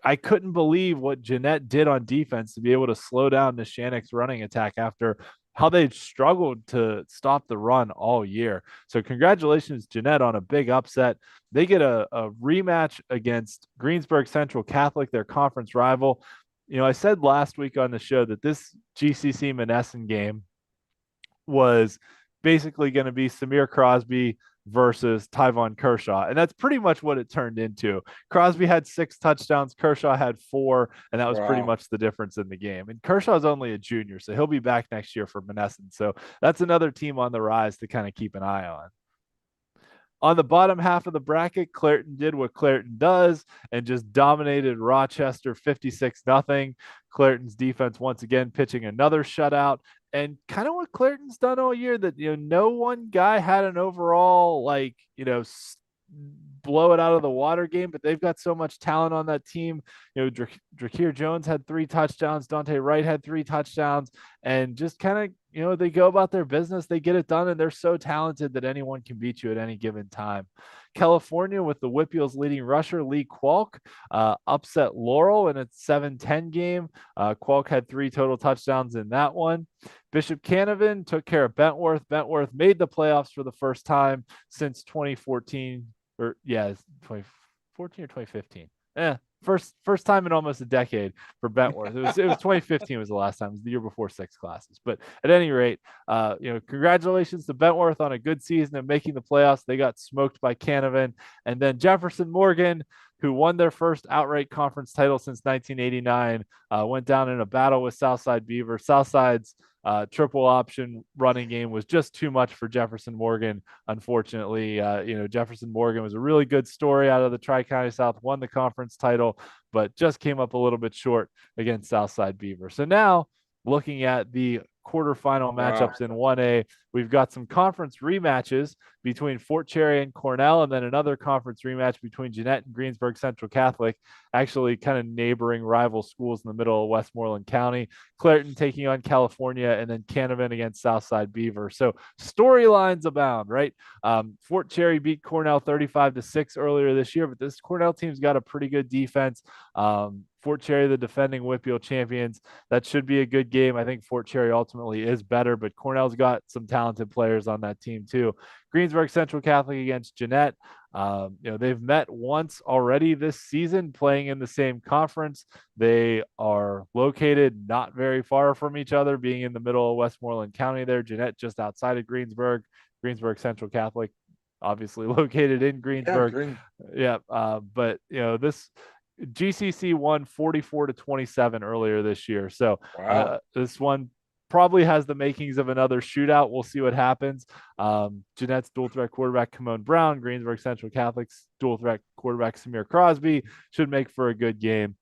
I couldn't believe what Jeanette did on defense to be able to slow down Neshannock's running attack after how they struggled to stop the run all year. So congratulations, Jeanette, on a big upset. They get a rematch against Greensburg Central Catholic, their conference rival. I said last week on the show that this GCC Monessen game was basically going to be Samir Crosby versus Tyvon Kershaw. And that's pretty much what it turned into. Crosby had 6 touchdowns, Kershaw had 4, and that was pretty much the difference in the game. And Kershaw's only a junior, so he'll be back next year for Monessen. So that's another team on the rise to kind of keep an eye on. On the bottom half of the bracket, Clairton did what Clairton does and just dominated Rochester 56-0. Clairton's defense once again pitching another shutout, and kind of what Clairton's done all year, that no one guy had an overall blow it out of the water game, but they've got so much talent on that team. Drakir Jones had 3 touchdowns, Dante Wright had 3 touchdowns, and just kind of they go about their business, they get it done, and they're so talented that anyone can beat you at any given time. California, with the WPIAL's leading rusher, Lee Kwalk, upset Laurel in a 7-10 game. Kwalk had 3 total touchdowns in that one. Bishop Canavan took care of Bentworth. Bentworth made the playoffs for the first time since 2014, 2014 or 2015. First time in almost a decade for Bentworth. It was 2015 was the last time. It was the year before 6 classes. But at any rate, congratulations to Bentworth on a good season and making the playoffs. They got smoked by Canavan. And then Jefferson Morgan, who won their first outright conference title since 1989, went down in a battle with Southside Beaver. Southside's triple option running game was just too much for Jefferson Morgan. Unfortunately, Jefferson Morgan was a really good story out of the Tri-County South, won the conference title, but just came up a little bit short against Southside Beaver. So now, looking at the quarterfinal matchups in 1A. We've got some conference rematches between Fort Cherry and Cornell, and then another conference rematch between Jeanette and Greensburg Central Catholic, actually kind of neighboring rival schools in the middle of Westmoreland County. Clairton taking on California, and then Canevin against Southside Beaver. So storylines abound, right? Fort Cherry beat Cornell 35-6 earlier this year, but this Cornell team's got a pretty good defense. Fort Cherry, the defending WPIAL champions, that should be a good game. I think Fort Cherry ultimately is better, but Cornell's got some talented players on that team too. Greensburg Central Catholic against Jeanette. They've met once already this season, playing in the same conference. They are located not very far from each other, being in the middle of Westmoreland County there. Jeanette just outside of Greensburg. Greensburg Central Catholic, obviously located in Greensburg. But this GCC won 44-27 earlier this year. So this one probably has the makings of another shootout. We'll see what happens. Jeanette's dual threat quarterback, Kimone Brown, Greensburg Central Catholic's dual threat quarterback, Samir Crosby, should make for a good game.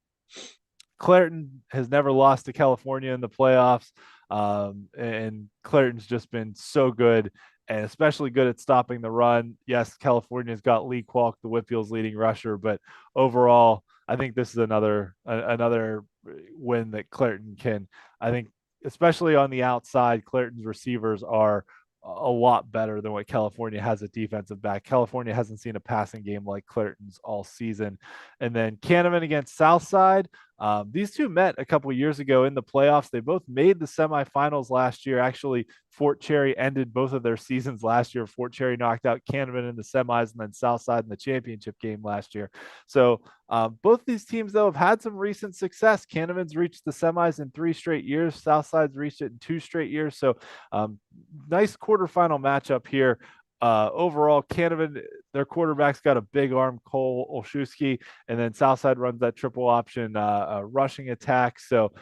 Clairton has never lost to California in the playoffs. And Clairton's just been so good, and especially good at stopping the run. Yes, California's got Lee Kwok, the WPIAL's leading rusher, but overall, I think this is another win that Clairton can. I think, especially on the outside, Clairton's receivers are a lot better than what California has at defensive back. California hasn't seen a passing game like Clairton's all season. And then Canevin against Southside. These two met a couple of years ago in the playoffs. They both made the semifinals last year. Actually, Fort Cherry ended both of their seasons last year. Fort Cherry knocked out Canevin in the semis, and then Southside in the championship game last year. So both these teams, though, have had some recent success. Canevin's reached the semis in 3 straight years. Southside's reached it in 2 straight years. So nice quarterfinal matchup here. Overall, Canevin, their quarterback's got a big arm, Cole Olszewski, and then Southside runs that triple option rushing attack. So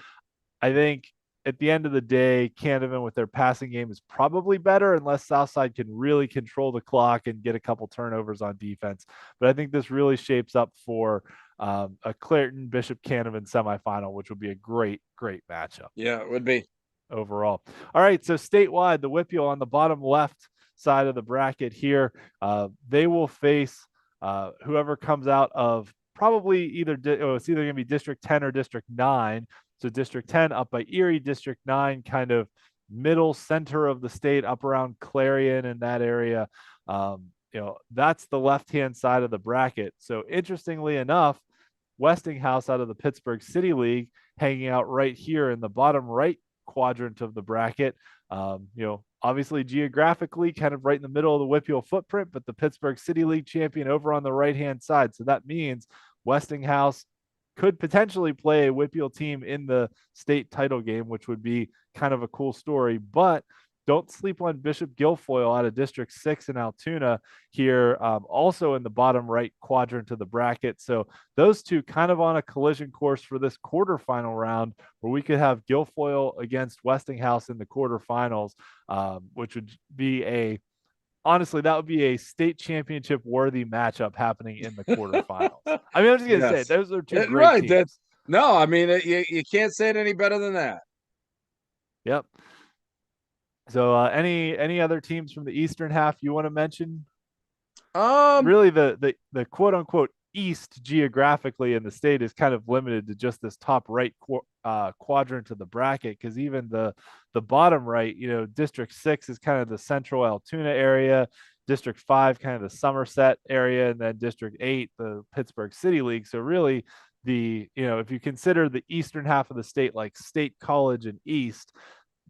I think at the end of the day, Canevin with their passing game is probably better, unless Southside can really control the clock and get a couple turnovers on defense. But I think this really shapes up for a Clairton Bishop Canevin semifinal, which would be a great matchup. Yeah, it would be. Overall. All right, so statewide, the WPIAL on the bottom left side of the bracket here, they will face whoever comes out of probably it's either going to be District 10 or District 9. So District 10 up by Erie, District 9 kind of middle center of the state, up around Clarion and that area. That's the left-hand side of the bracket. So interestingly enough, Westinghouse out of the Pittsburgh City League hanging out right here in the bottom right quadrant of the bracket. Obviously geographically kind of right in the middle of the WPIAL footprint, but the Pittsburgh City League champion over on the right-hand side. So that means Westinghouse could potentially play a WPIAL team in the state title game, which would be kind of a cool story. But don't sleep on Bishop Guilfoyle out of District 6 in Altoona here, also in the bottom right quadrant of the bracket. So those two kind of on a collision course for this quarterfinal round, where we could have Guilfoyle against Westinghouse in the quarterfinals, which would be honestly, that would be a state championship worthy matchup happening in the quarterfinals. I mean, I'm just going to say, those are two great teams. You can't say it any better than that. Yep. So any other teams from the eastern half you want to mention? Really the quote unquote east geographically in the state is kind of limited to just this top right quadrant of the bracket, because even the bottom right, District 6 is kind of the central Altoona area, District 5 kind of the Somerset area, and then District 8 the Pittsburgh City League. So really if you consider the eastern half of the state like State College and East,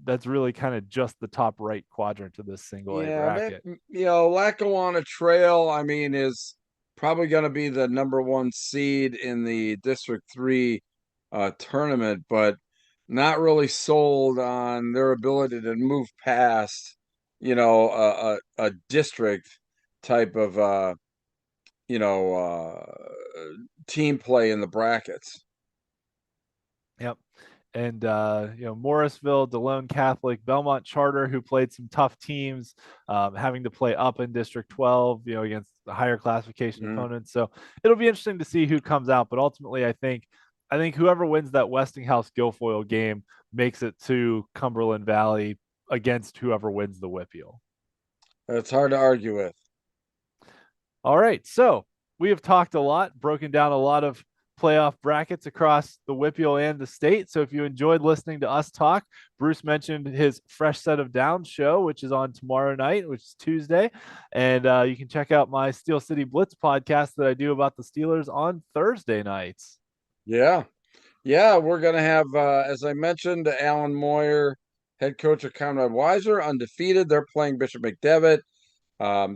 that's really kind of just the top right quadrant of this single A bracket. Lackawanna Trail, is probably going to be the number 1 seed in the District 3 tournament, but not really sold on their ability to move past, a district type of, team play in the brackets. Yep. And, Morrisville, DeLone Catholic, Belmont Charter, who played some tough teams, having to play up in District 12, against the higher classification opponents. So it'll be interesting to see who comes out. But ultimately, I think I think whoever wins that Westinghouse Guilfoyle game makes it to Cumberland Valley against whoever wins the WPIAL. It's hard to argue with. All right, so we have talked a lot, broken down a lot of playoff brackets across the WPIAL and the state. So if you enjoyed listening to us talk, Bruce mentioned his Fresh Set of Downs show, which is on tomorrow night, which is Tuesday. And you can check out my Steel City Blitz podcast that I do about the Steelers on Thursday nights. Yeah. Yeah, we're going to have, as I mentioned, Alan Moyer, head coach of Conrad Weiser, undefeated. They're playing Bishop McDevitt.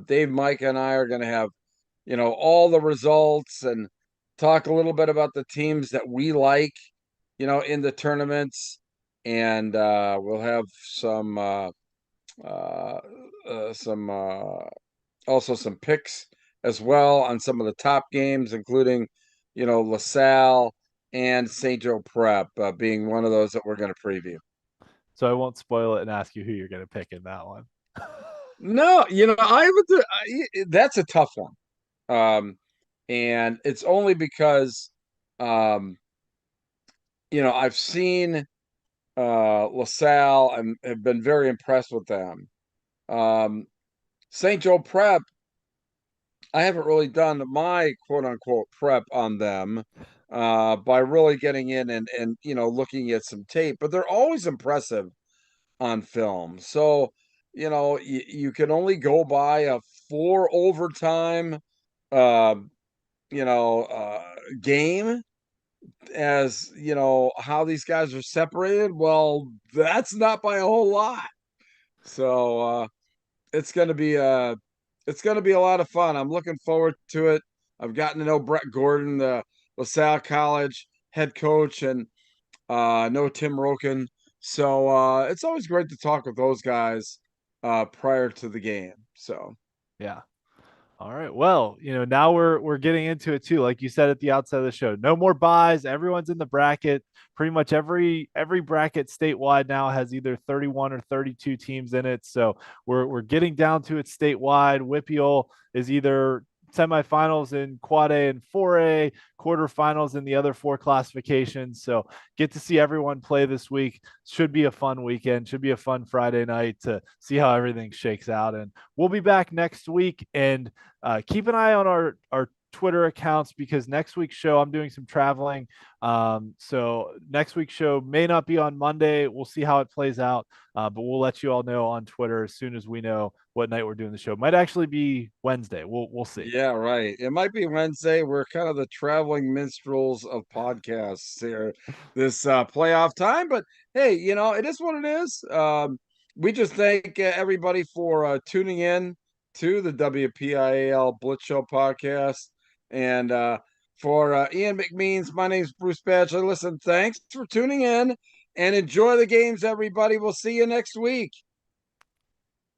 Dave, Mike, and I are going to have, all the results and talk a little bit about the teams that we like, in the tournaments. And we'll have some also some picks as well on some of the top games, including, LaSalle and St. Joe Prep being one of those that we're going to preview. So I won't spoil it and ask you who you're going to pick in that one. No, that's a tough one. And it's only because, I've seen LaSalle and have been very impressed with them. St. Joe Prep, I haven't really done my quote unquote prep on them by really getting in and looking at some tape, but they're always impressive on film. So, you can only go by a 4 overtime uh, game as, how these guys are separated. Well, that's not by a whole lot. So, it's going to be a lot of fun. I'm looking forward to it. I've gotten to know Brett Gordon, the LaSalle College head coach, and know Tim Roken. So it's always great to talk with those guys prior to the game. So Yeah. All right. Well, now we're getting into it too. Like you said at the outset of the show, no more buys. Everyone's in the bracket. Pretty much every bracket statewide now has either 31 or 32 teams in it. So we're getting down to it statewide. WPIAL is either semifinals in quad A and 4A, quarterfinals in the other 4 classifications. So get to see everyone play this week. Should be a fun weekend. Should be a fun Friday night to see how everything shakes out. And we'll be back next week. And keep an eye on our Twitter accounts because next week's show I'm doing some traveling. So next week's show may not be on Monday. We'll see how it plays out, but we'll let you all know on Twitter as soon as we know what night we're doing the show. Might actually be Wednesday. We'll see. yeah, right. It might be Wednesday. We're kind of the traveling minstrels of podcasts here this playoff time, but hey, it is what it is. We just thank everybody for tuning in to the WPIAL Blitz Show podcast. And for Ian McMeans, my name's Bruce Batchelor. Listen, thanks for tuning in and enjoy the games, everybody. We'll see you next week.